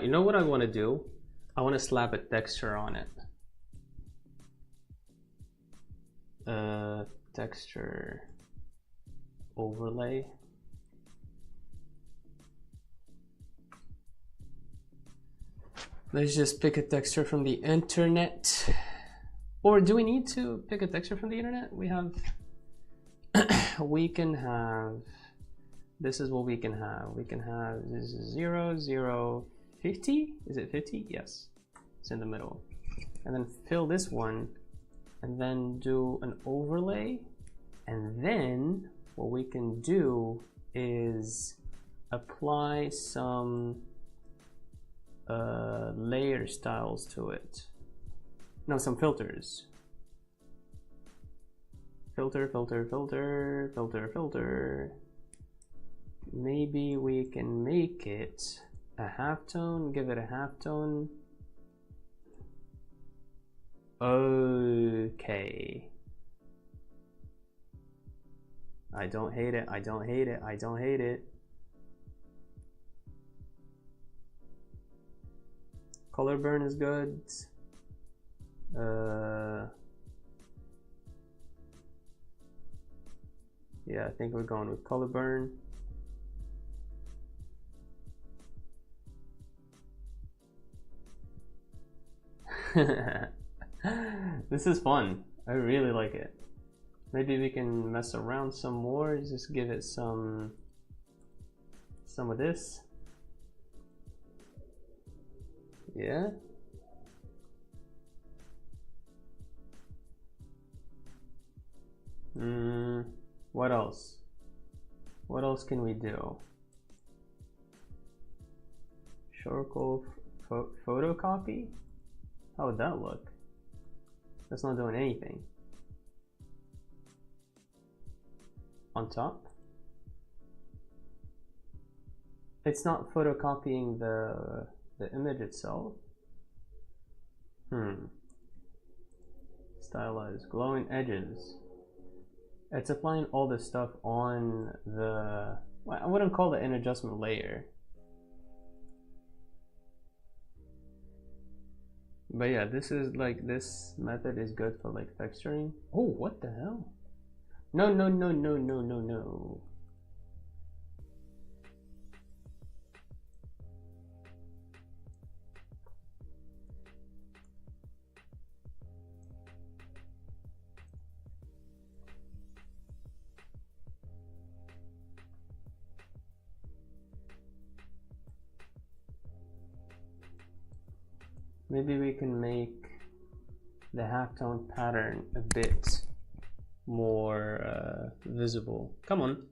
You know what I want to do? I want to slap a texture on it. Texture overlay. Let's just pick a texture from the internet. Or do we need to pick a texture from the internet? We have, we can have, this is what we can have. We can have this is 0, 0, 50. Is it 50? Yes, it's in the middle. And then fill this one and then do an overlay. And then what we can do is apply some layer styles to it. No, some filters. Filter, filter, filter, filter, filter. Maybe we can make it a halftone, give it a halftone. Okay. I don't hate it, I don't hate it, I don't hate it. Color burn is good. Yeah, I think we're going with color burn. This is fun. I really like it. Maybe we can mess around some more. Just give it some of this. Yeah. What else? What else can we do? Charcoal photocopy? How would that look? That's not doing anything. On top? It's not photocopying the image itself. Stylize, glowing edges. It's applying all this stuff on the, I wouldn't call it an adjustment layer. But yeah, this is like, this method is good for like texturing. Oh, what the hell? No, no, no, no, no, no, no. Maybe we can make the halftone pattern a bit more visible. Come on.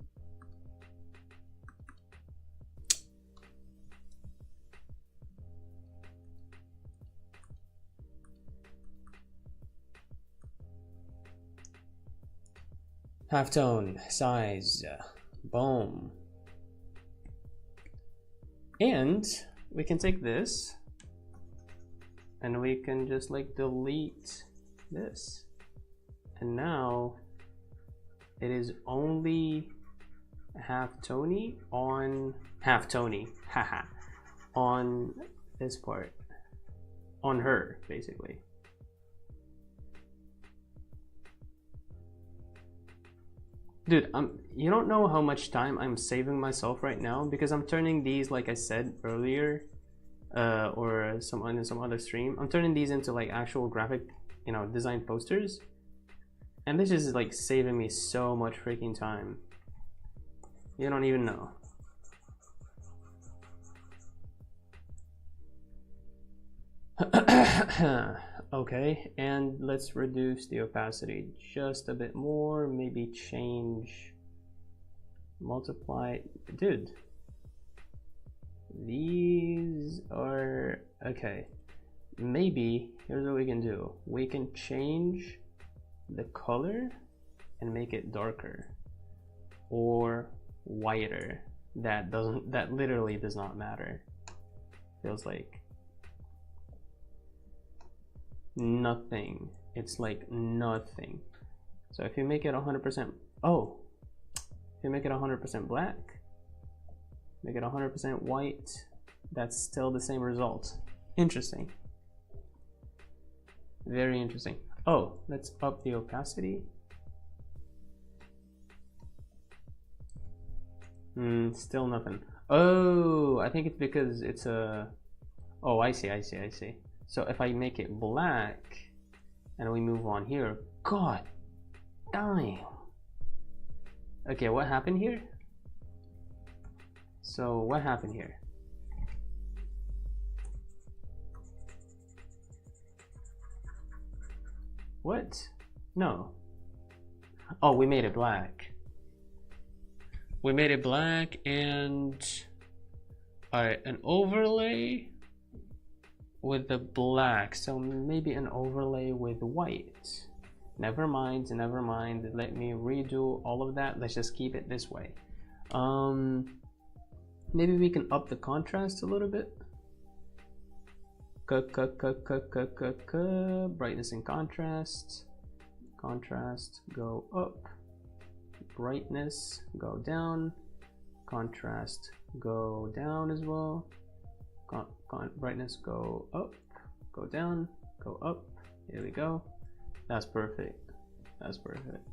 Halftone, size, boom. And we can take this and we can just like delete this. And now it is only halftony on halftony, haha, on this part, on her basically. Dude, you don't know how much time I'm saving myself right now because I'm turning these, like I said earlier, or some other stream, I'm turning these into like actual graphic, you know, design posters, and this is like saving me so much freaking time. You don't even know. Okay, and let's reduce the opacity just a bit more, maybe change, multiply. Dude, these are okay. Maybe here's what we can do. We can change the color and make it darker or whiter. That literally does not matter. Feels like nothing. It's like nothing. So if you make it 100%, oh, if you make it 100% black, make it 100% white, that's still the same result. Interesting. Very interesting. Oh, let's up the opacity. Still nothing. Oh, I think it's because it's a, oh, I see. So if I make it black, and we move on here. God damn. Okay, what happened here? So what happened here? What? No. Oh, we made it black. We made it black and alright, an overlay with the black. So maybe an overlay with white. Never mind, never mind. Let me redo all of that. Let's just keep it this way. Maybe we can up the contrast a little bit. Brightness and contrast. Contrast go up. Brightness go down. Contrast go down as well. Brightness go up, go down, go up. Here we go. That's perfect. That's perfect.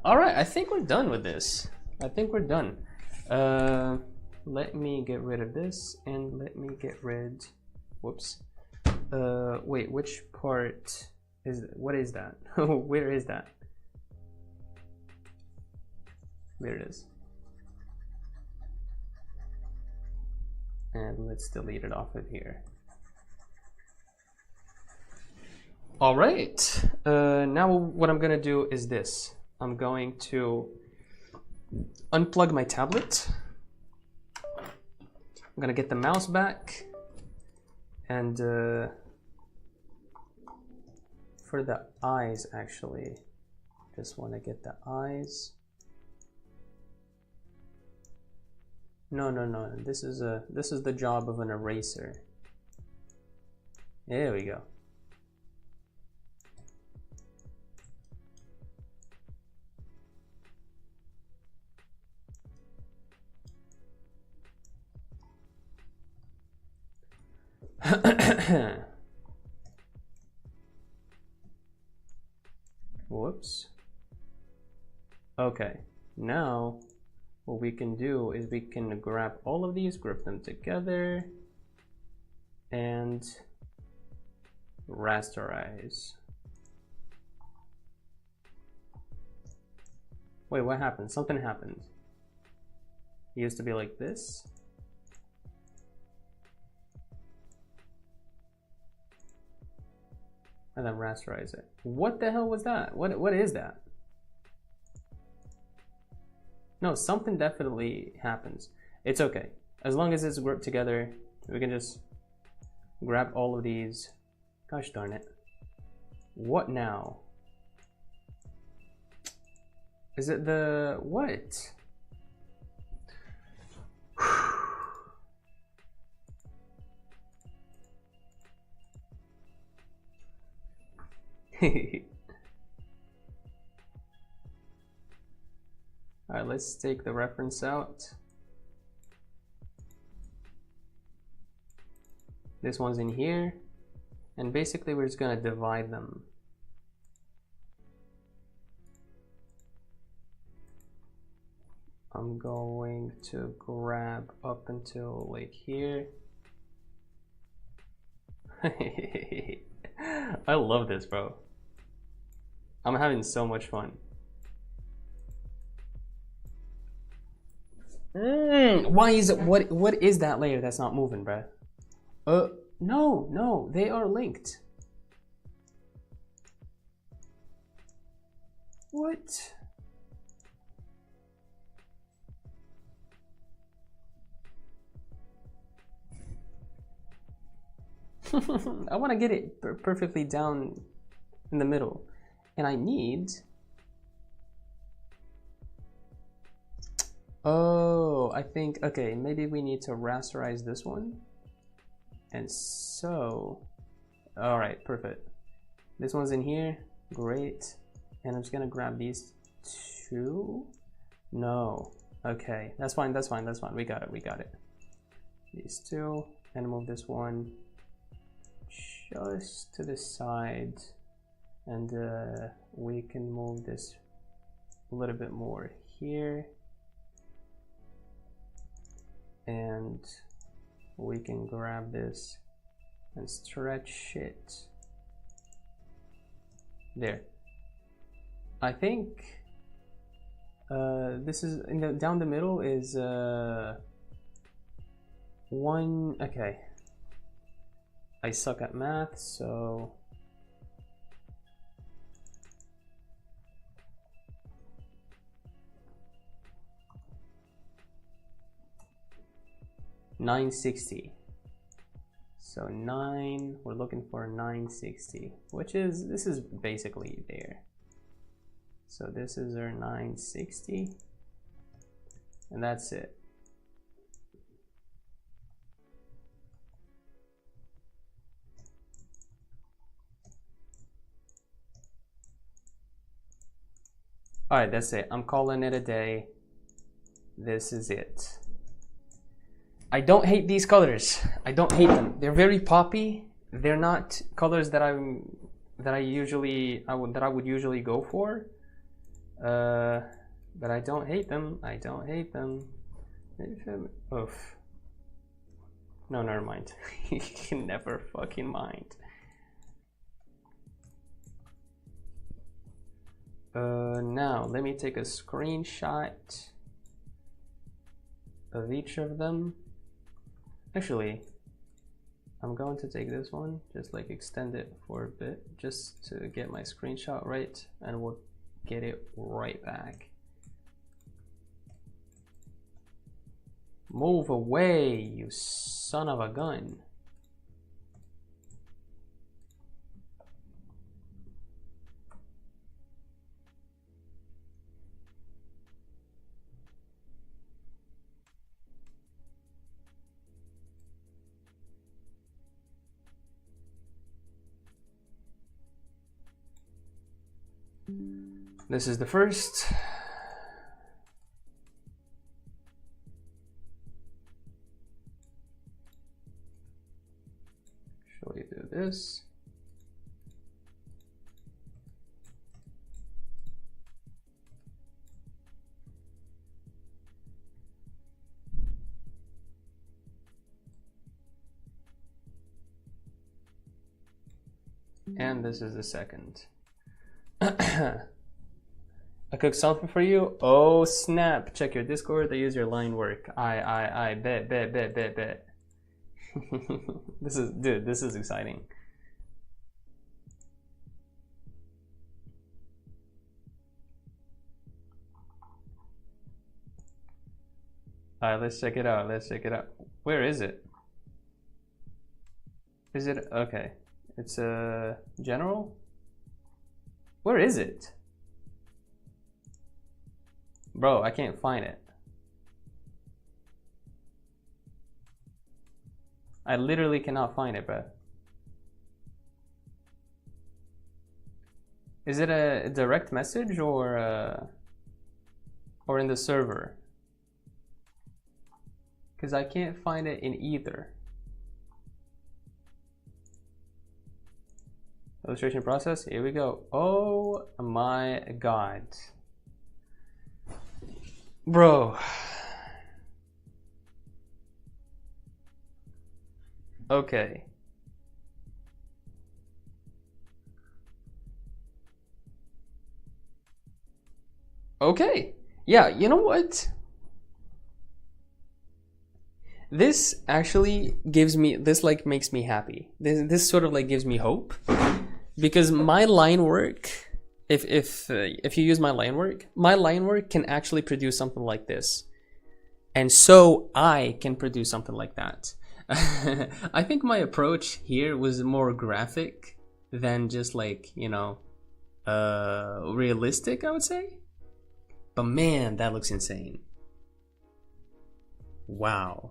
All right, I think we're done with this. I think we're done. Let me get rid of this and let me get rid. Whoops. Wait, which part is? What is that? Where is that? There it is. And let's delete it off of here. All right. Now what I'm gonna do is this. I'm going to unplug my tablet. I'm gonna get the mouse back, and for the eyes, actually, just want to get the eyes. No. This is the job of an eraser. There we go. Whoops. Okay, now what we can do is we can grab all of these, group them together, and rasterize. Wait, what happened? Something happened. It used to be like this. And then rasterize it. What the hell was that? What is that? No, something definitely happens. It's okay. As long as it's grouped together, we can just grab all of these. Gosh darn it. What now? Is it the what? Alright, let's take the reference out. This one's in here, and basically we're just gonna divide them. I'm going to grab up until like here. I love this, bro. I'm having so much fun. Why is it, what is that layer that's not moving, bruh? No, they are linked. What? I want to get it perfectly down in the middle, and I need. Oh, I think, okay, maybe we need to rasterize this one. And so, all right, perfect. This one's in here, great. And I'm just gonna grab these two. No, okay, that's fine. We got it. These two, and move this one just to the side. And we can move this a little bit more here. And we can grab this and stretch it There. I think this is in the down the middle is one. Okay, I suck at math, so 960. So 9, we're looking for 960, which is, this is basically there. So this is our 960, and that's it. All right, that's it. I'm calling it a day. This is it. I don't hate these colors. I don't hate them. They're very poppy. They're not colors that I would usually go for. But I don't hate them. I don't hate them. Oof. No, never mind. You can never fucking mind. Now let me take a screenshot of each of them. Actually, I'm going to take this one, just like extend it for a bit, just to get my screenshot right, and we'll get it right back. Move away, you son of a gun. This is the first. Shall we do this? And this is the second. I cook something for you. Oh snap! Check your Discord. They use your line work. I bet. This is, dude. This is exciting. All right, let's check it out. Let's check it out. Where is it? Is it okay? It's a general. Where is it? Bro, I can't find it. I literally cannot find it, bro. Is it a direct message or in the server? Because I can't find it in either. Illustration process, here we go. Oh my god. Bro. Okay. Okay. Yeah, you know what? This actually gives me, this like makes me happy. This sort of like gives me hope. Because my line work, if you use my line work can actually produce something like this, and so I can produce something like that. I think my approach here was more graphic than just like, you know, realistic, I would say. But man, that looks insane. Wow.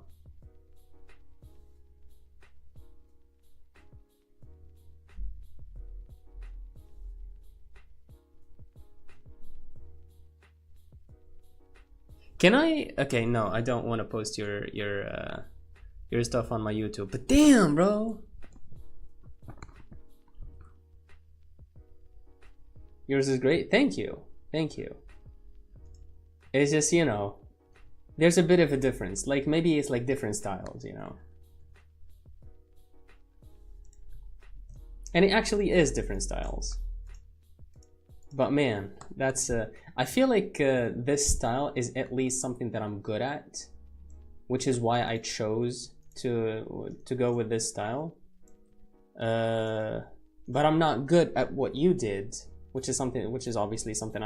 Can I? Okay, no, I don't want to post your stuff on my YouTube. But damn, bro. Yours is great. Thank you. Thank you. It's just, you know, there's a bit of a difference. Like maybe it's like different styles, you know. And it actually is different styles. But man, that's I feel like this style is at least something that I'm good at, which is why I chose to go with this style. But I'm not good at what you did, which is obviously something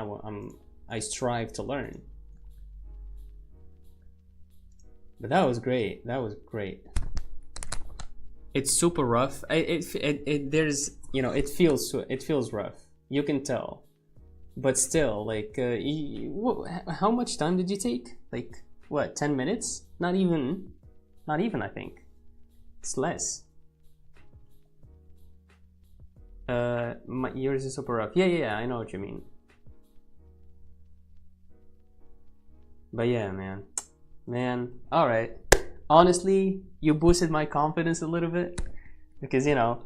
I strive to learn. But that was great. That was great. It's super rough. There's, you know, it feels rough. You can tell. But still, like, how much time did you take? Like, what, 10 minutes? Not even, I think. It's less. Yours is super rough. Yeah, I know what you mean. But yeah, man, all right. Honestly, you boosted my confidence a little bit because, you know,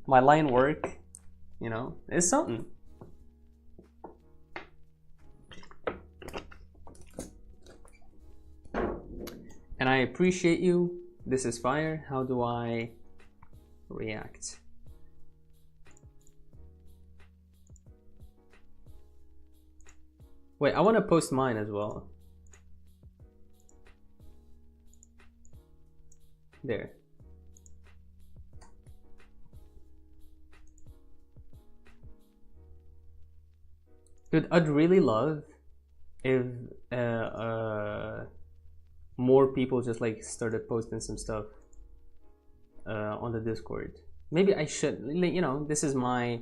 my line work, you know, is something. And I appreciate you. This is fire. How do I react? Wait, I want to post mine as well. There. Dude, I'd really love if more people just like started posting some stuff on the Discord. Maybe I should, you know, this is my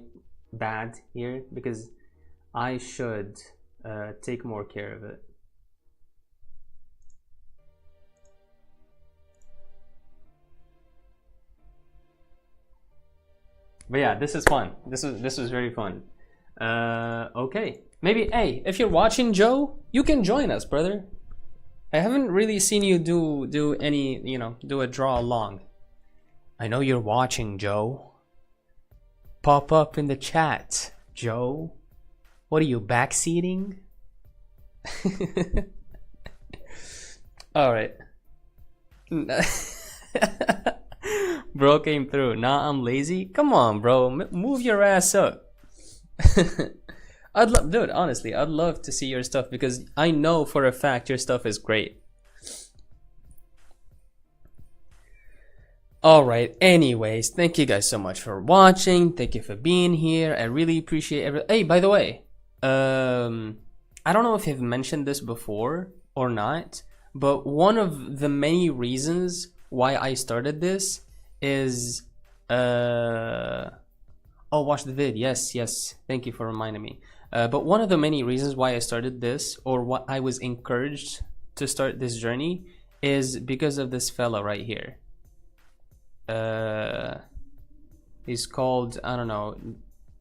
bad here because I should take more care of it. But yeah, this is fun. This was very fun. Okay, maybe, hey, if you're watching, Joe, you can join us, brother. I haven't really seen you do any, you know, do a draw along. I know you're watching, Joe. Pop up in the chat, Joe. What are you, backseating? All right. Bro came through. Nah, I'm lazy. Come on, bro. Move your ass up. I'd love, dude, honestly, I'd love to see your stuff because I know for a fact your stuff is great. Alright, anyways, thank you guys so much for watching. Thank you for being here. I really appreciate every. Hey, by the way, I don't know if I've mentioned this before or not, but one of the many reasons why I started this is oh, watch the vid. Yes, thank you for reminding me. But one of the many reasons why I started this, or what I was encouraged to start this journey, is because of this fella right here. He's called, I don't know,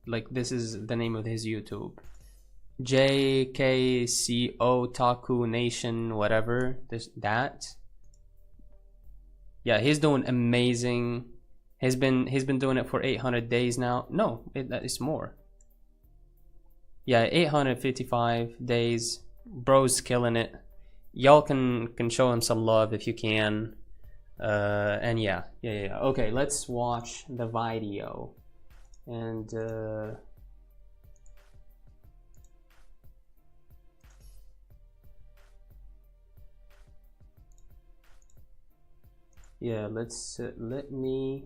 like this is the name of his YouTube, JKCO Taku Nation, whatever, that. Yeah, he's doing amazing. He's been doing it for 800 days now. No, it's more. Yeah, 855 days. Bro's killing it. Y'all can show him some love if you can. And yeah. Okay, let's watch the video. And yeah, let's let me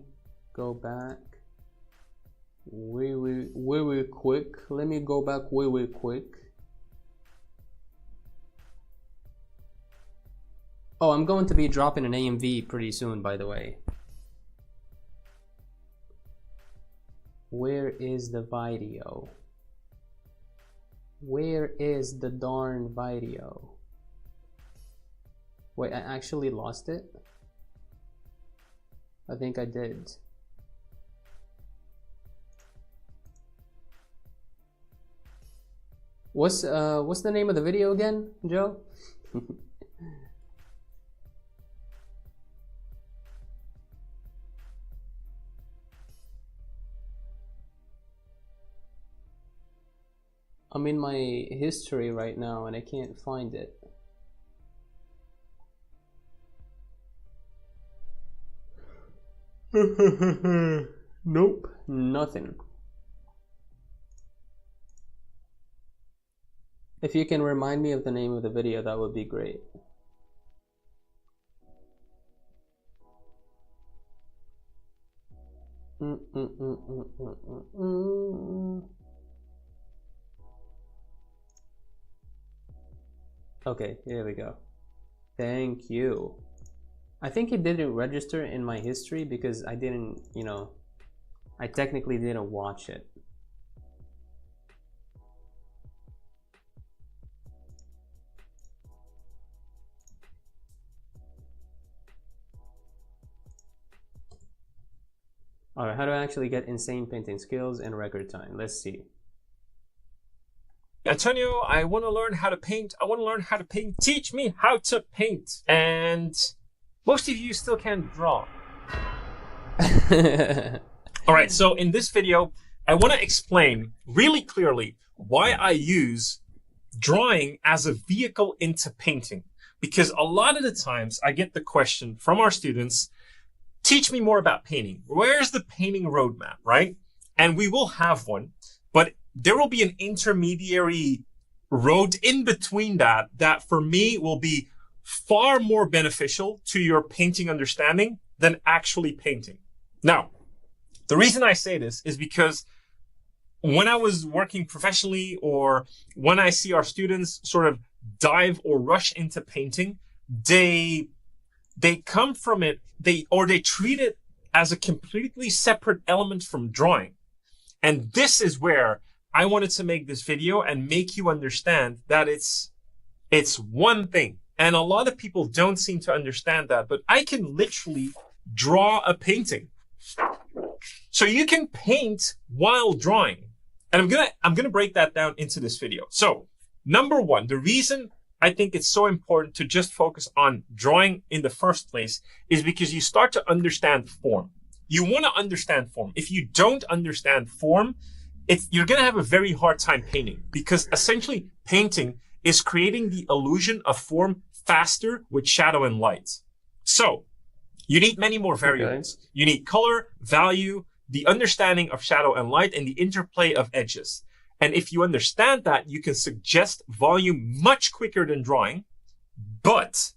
go back way quick. Let me go back way quick. Oh, I'm going to be dropping an AMV pretty soon, by the way. Where is the video? Where is the darn video? Wait, I actually lost it? I think I did. What's the name of the video again, Joe? I'm in my history right now and I can't find it. Nope, nothing. If you can remind me of the name of the video, that would be great. Okay, here we go. Thank you. I think it didn't register in my history because I didn't, you know, I technically didn't watch it. Alright, how do I actually get insane painting skills in record time? Let's see. Antonio, I want to learn how to paint. I want to learn how to paint. Teach me how to paint. And most of you still can't draw. All right, so in this video, I want to explain really clearly why I use drawing as a vehicle into painting. Because a lot of the times I get the question from our students, teach me more about painting. Where's the painting roadmap, right? And we will have one, but there will be an intermediary road in between that for me will be far more beneficial to your painting understanding than actually painting. Now, the reason I say this is because when I was working professionally or when I see our students sort of dive or rush into painting, they come from it, they treat it as a completely separate element from drawing. And this is where I wanted to make this video and make you understand that it's one thing. And a lot of people don't seem to understand that, but I can literally draw a painting. So you can paint while drawing. And I'm gonna break that down into this video. So number one, the reason I think it's so important to just focus on drawing in the first place is because you start to understand form. You want to understand form. If you don't understand form, you're going to have a very hard time painting, because essentially painting is creating the illusion of form faster with shadow and light. So you need many more variables. Okay. You need color, value, the understanding of shadow and light, and the interplay of edges. And if you understand that, you can suggest volume much quicker than drawing, but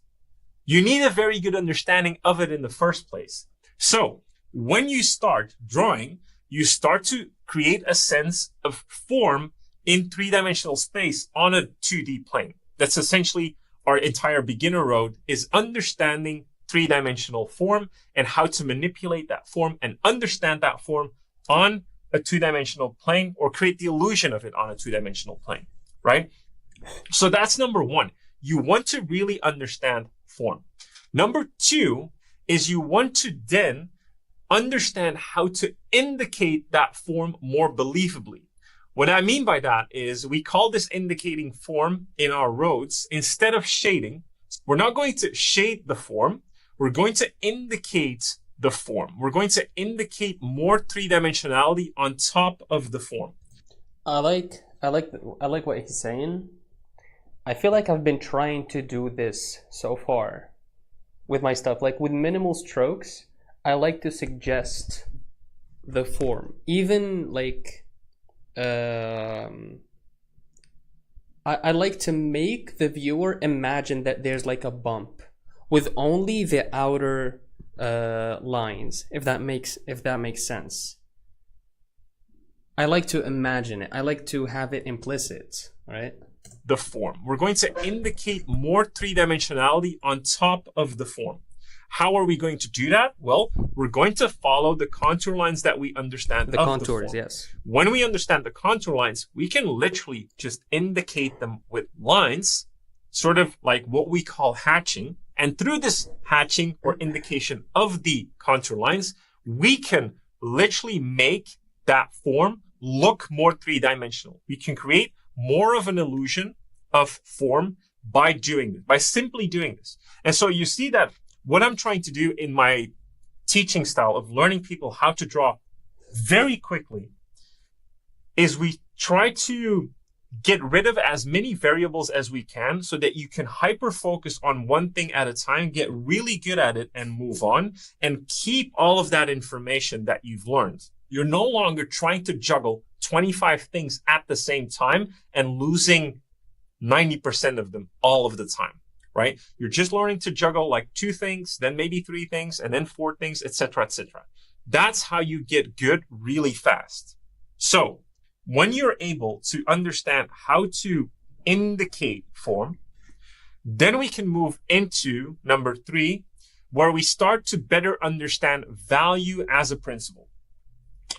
you need a very good understanding of it in the first place. So when you start drawing, you start to create a sense of form in three-dimensional space on a 2D plane. That's essentially our entire beginner road, is understanding three-dimensional form and how to manipulate that form and understand that form on a two-dimensional plane, or create the illusion of it on a two-dimensional plane, right? So that's number one. You want to really understand form. Number two is you want to then understand how to indicate that form more believably. What I mean by that is we call this indicating form in our roads. Instead of shading, we're not going to shade the form. We're going to indicate the form. We're going to indicate more three-dimensionality on top of the form. I like what he's saying. I feel like I've been trying to do this so far with my stuff. Like with minimal strokes, I like to suggest the form. Even like, I like to make the viewer imagine that there's like a bump with only the outer lines, if that makes sense. I like to imagine it. I like to have it implicit, right? The form. We're going to indicate more three-dimensionality on top of the form. How are we going to do that? Well, we're going to follow the contour lines that we understand. The contours, yes. When we understand the contour lines, we can literally just indicate them with lines, sort of like what we call hatching. And through this hatching or indication of the contour lines, we can literally make that form look more three-dimensional. We can create more of an illusion of form by doing this, by simply doing this. And so you see that what I'm trying to do in my teaching style of learning people how to draw very quickly is we try to get rid of as many variables as we can so that you can hyper focus on one thing at a time, get really good at it and move on, and keep all of that information that you've learned. You're no longer trying to juggle 25 things at the same time and losing 90% of them all of the time, right? You're just learning to juggle like 2 things, then maybe 3 things, and then 4 things, etc., etc. That's how you get good really fast. So when you're able to understand how to indicate form, then we can move into number 3, where we start to better understand value as a principle.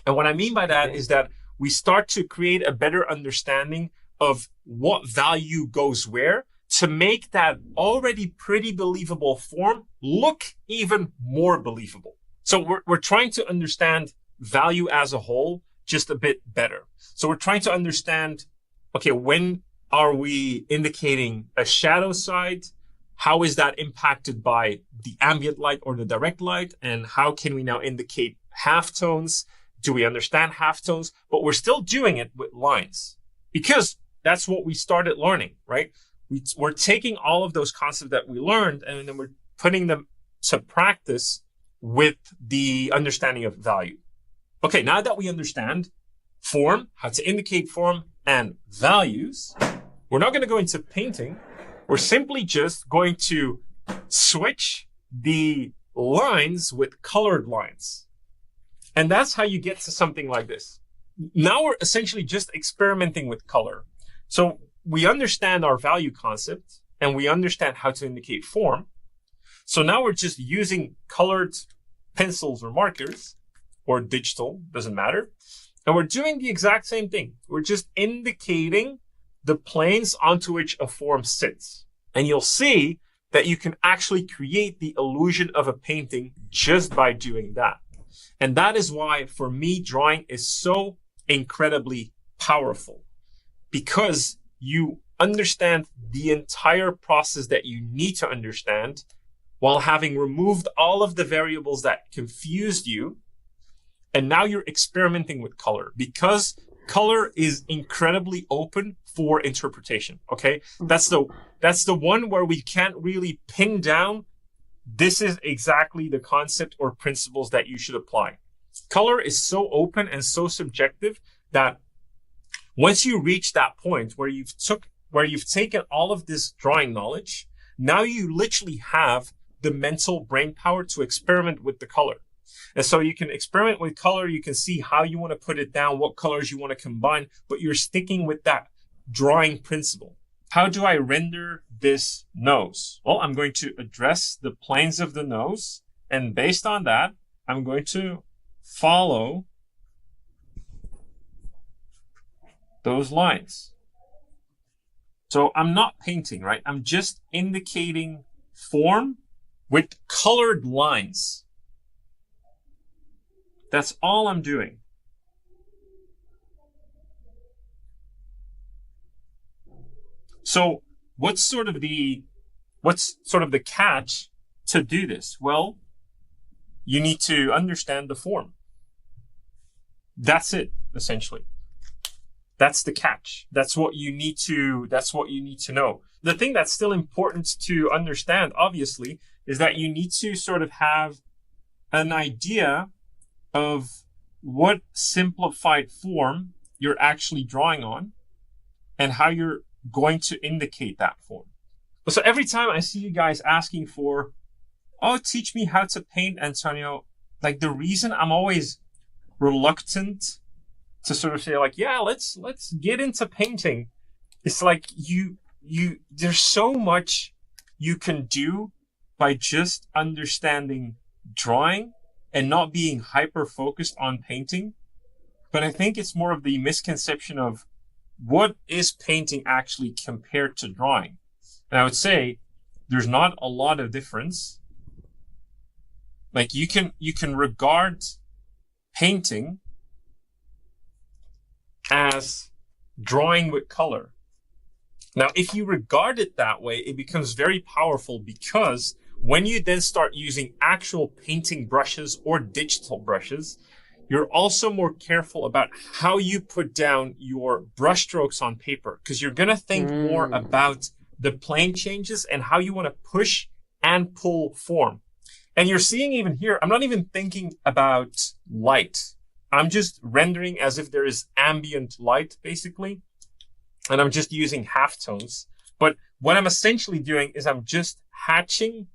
And what I mean by that is that we start to create a better understanding of what value goes where to make that already pretty believable form look even more believable. So we're trying to understand value as a whole just a bit better. So we're trying to understand, okay, when are we indicating a shadow side? How is that impacted by the ambient light or the direct light? And how can we now indicate halftones? Do we understand halftones? But we're still doing it with lines because that's what we started learning, right? We're taking all of those concepts that we learned and then we're putting them to practice with the understanding of value. Okay, now that we understand form, how to indicate form and values, we're not going to go into painting. We're simply just going to switch the lines with colored lines. And that's how you get to something like this. Now we're essentially just experimenting with color. So we understand our value concept and we understand how to indicate form. So now we're just using colored pencils or markers or digital, doesn't matter. And we're doing the exact same thing. We're just indicating the planes onto which a form sits. And you'll see that you can actually create the illusion of a painting just by doing that. And that is why, for me, drawing is so incredibly powerful, because you understand the entire process that you need to understand while having removed all of the variables that confused you. And now you're experimenting with color because color is incredibly open for interpretation. Okay. That's the one where we can't really pin down. This is exactly the concept or principles that you should apply. Color is so open and so subjective that once you reach that point where you've taken all of this drawing knowledge, now you literally have the mental brain power to experiment with the color. And so you can experiment with color. You can see how you want to put it down, what colors you want to combine, but you're sticking with that drawing principle. How do I render this nose? Well, I'm going to address the planes of the nose. And based on that, I'm going to follow those lines. So I'm not painting, right? I'm just indicating form with colored lines. That's all I'm doing. So what's sort of the catch to do this? Well, you need to understand the form. That's it, essentially. That's the catch. That's what you need to know. The thing that's still important to understand, obviously, is that you need to sort of have an idea of what simplified form you're actually drawing on and how you're going to indicate that form. So every time I see you guys asking for, oh, teach me how to paint, Antonio, like the reason I'm always reluctant to sort of say like, yeah, let's get into painting. It's like there's so much you can do by just understanding drawing and not being hyper focused on painting. But I think it's more of the misconception of what is painting actually compared to drawing. And I would say there's not a lot of difference. Like you can regard painting as drawing with color. Now, if you regard it that way, it becomes very powerful because when you then start using actual painting brushes or digital brushes, you're also more careful about how you put down your brushstrokes on paper because you're going to think more about the plane changes and how you want to push and pull form. And you're seeing even here, I'm not even thinking about light. I'm just rendering as if there is ambient light, basically. And I'm just using halftones. But what I'm essentially doing is I'm just hatching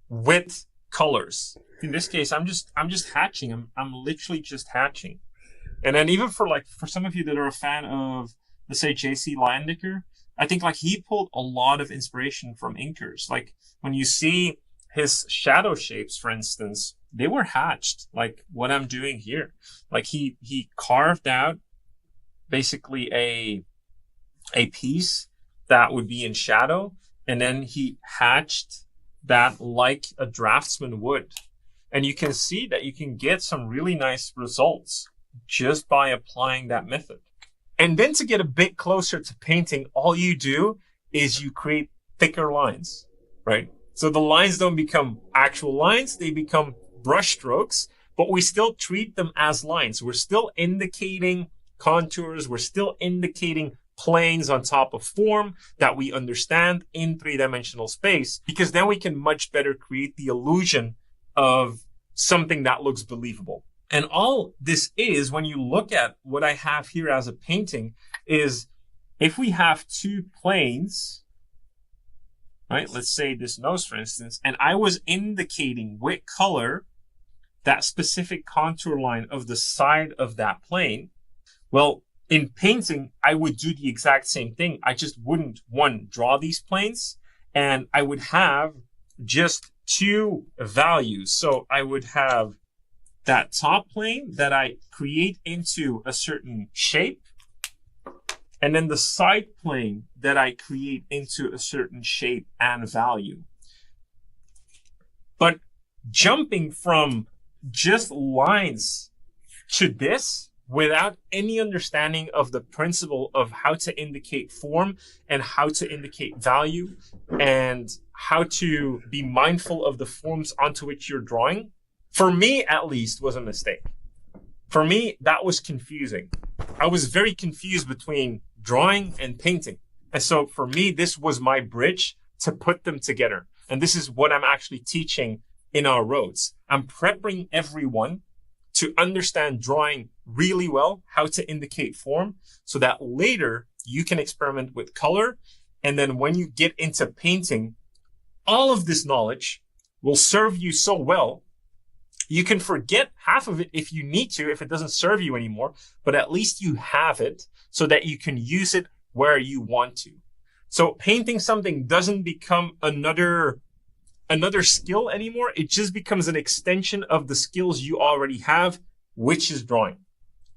with colors. In this case, I'm just hatching. I'm literally just hatching. And then even for some of you that are a fan of, let's say, JC Leyendecker, I think like he pulled a lot of inspiration from inkers. Like when you see his shadow shapes, for instance, they were hatched like what I'm doing here. Like he carved out basically a piece that would be in shadow, and then he hatched that like a draftsman would. And you can see that you can get some really nice results just by applying that method. And then to get a bit closer to painting, all you do is you create thicker lines, right? So the lines don't become actual lines, they become brush strokes, but we still treat them as lines. We're still indicating contours, we're still indicating planes on top of form that we understand in three-dimensional space, because then we can much better create the illusion of something that looks believable. And all this is, when you look at what I have here as a painting, is if we have two planes, right? Let's say this nose, for instance, and I was indicating with color that specific contour line of the side of that plane. Well, in painting, I would do the exact same thing. I just wouldn't, one, draw these planes, and I would have just two values. So I would have that top plane that I create into a certain shape, and then the side plane that I create into a certain shape and value. But jumping from just lines to this without any understanding of the principle of how to indicate form and how to indicate value and how to be mindful of the forms onto which you're drawing, for me at least, was a mistake. For me, that was confusing. I was very confused between drawing and painting. And so for me, this was my bridge to put them together. And this is what I'm actually teaching in our roads. I'm prepping everyone to understand drawing really well, how to indicate form, so that later you can experiment with color. And then when you get into painting, all of this knowledge will serve you so well. You can forget half of it if you need to, if it doesn't serve you anymore, but at least you have it so that you can use it where you want to. So painting something doesn't become another skill anymore. It just becomes an extension of the skills you already have, which is drawing.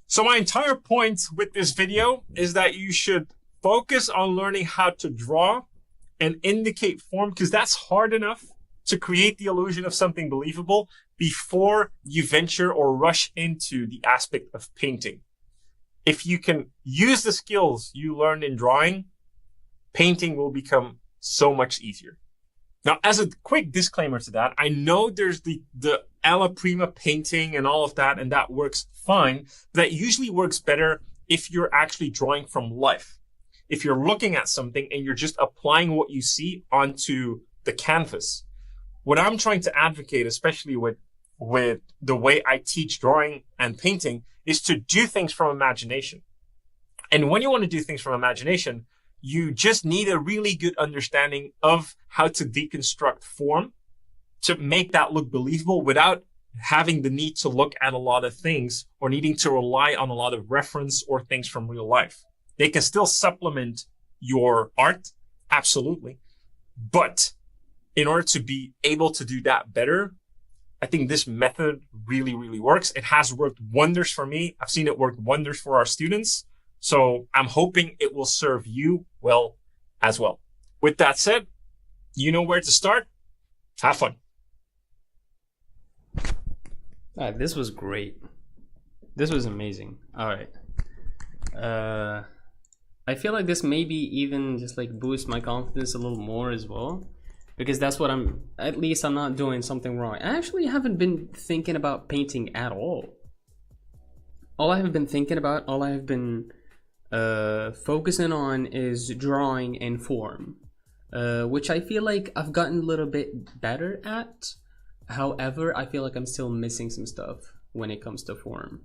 So my entire point with this video is that you should focus on learning how to draw and indicate form, because that's hard enough to create the illusion of something believable before you venture or rush into the aspect of painting. If you can use the skills you learned in drawing, painting will become so much easier. Now, as a quick disclaimer to that, I know there's the alla prima painting and all of that, and that works fine. But that usually works better if you're actually drawing from life. If you're looking at something and you're just applying what you see onto the canvas. What I'm trying to advocate, especially with the way I teach drawing and painting, is to do things from imagination. And when you want to do things from imagination, you just need a really good understanding of how to deconstruct form to make that look believable without having the need to look at a lot of things or needing to rely on a lot of reference or things from real life. They can still supplement your art, absolutely. But in order to be able to do that better, I think this method really, really works. It has worked wonders for me. I've seen it work wonders for our students. So I'm hoping it will serve you well as well. With that said, you know where to start. Have fun. This was great. This was amazing. All right. I feel like this maybe even just like boost my confidence a little more as well, because that's what at least I'm not doing something wrong. I actually haven't been thinking about painting at all. All I have been thinking about, all I have been focusing on is drawing and form, which I feel like I've gotten a little bit better at. However, I feel like I'm still missing some stuff when it comes to form.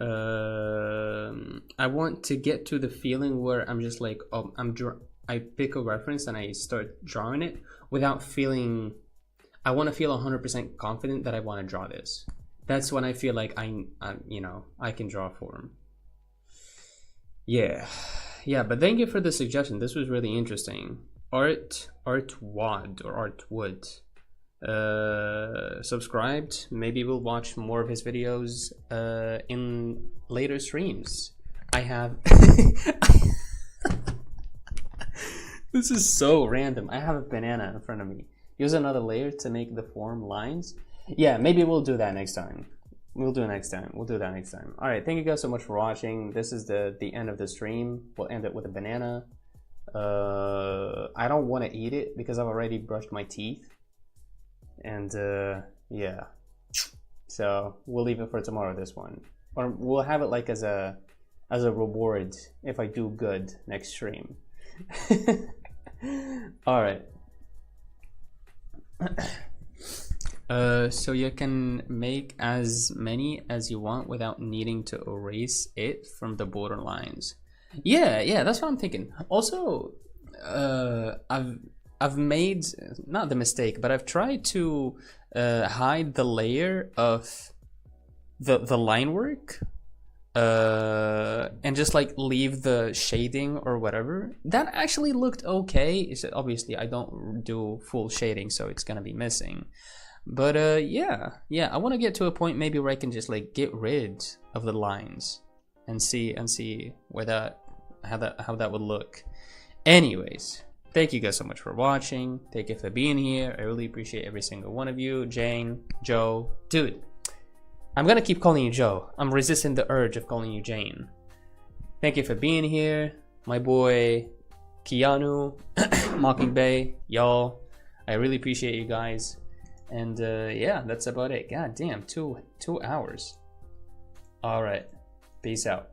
I want to get to the feeling where I'm just like, oh, I pick a reference and I start drawing it without feeling, I want to feel 100% confident that I want to draw this. That's when I feel like I can draw a form. Yeah, but thank you for the suggestion. This was really interesting. Artwad or Artwood subscribed. Maybe we'll watch more of his videos in later streams. I have this is so random. I have a banana in front of me. Use another layer to make the form lines. Yeah, maybe we'll do that next time. We'll do that next time. All right, thank you guys so much for watching. This is the end of the stream. We'll end it with a banana. I don't want to eat it because I've already brushed my teeth. And yeah, so we'll leave it for tomorrow, this one, or we'll have it like as a reward if I do good next stream. All right. So you can make as many as you want without needing to erase it from the border lines. Yeah, that's what I'm thinking. Also, I've made, not the mistake, but I've tried to hide the layer of the line work and just like leave the shading or whatever. That actually looked okay. It's obviously I don't do full shading, so it's gonna be missing. But yeah, I want to get to a point maybe where I can just like get rid of the lines and see where how that would look. Anyways, thank you guys so much for watching. Thank you for being here. I really appreciate every single one of you. Jane, Joe, dude, I'm gonna keep calling you Joe. I'm resisting the urge of calling you Jane. Thank you for being here, my boy Keanu, Mocking Bay, y'all. I really appreciate you guys. And yeah, that's about it. God damn, two hours. All right, peace out.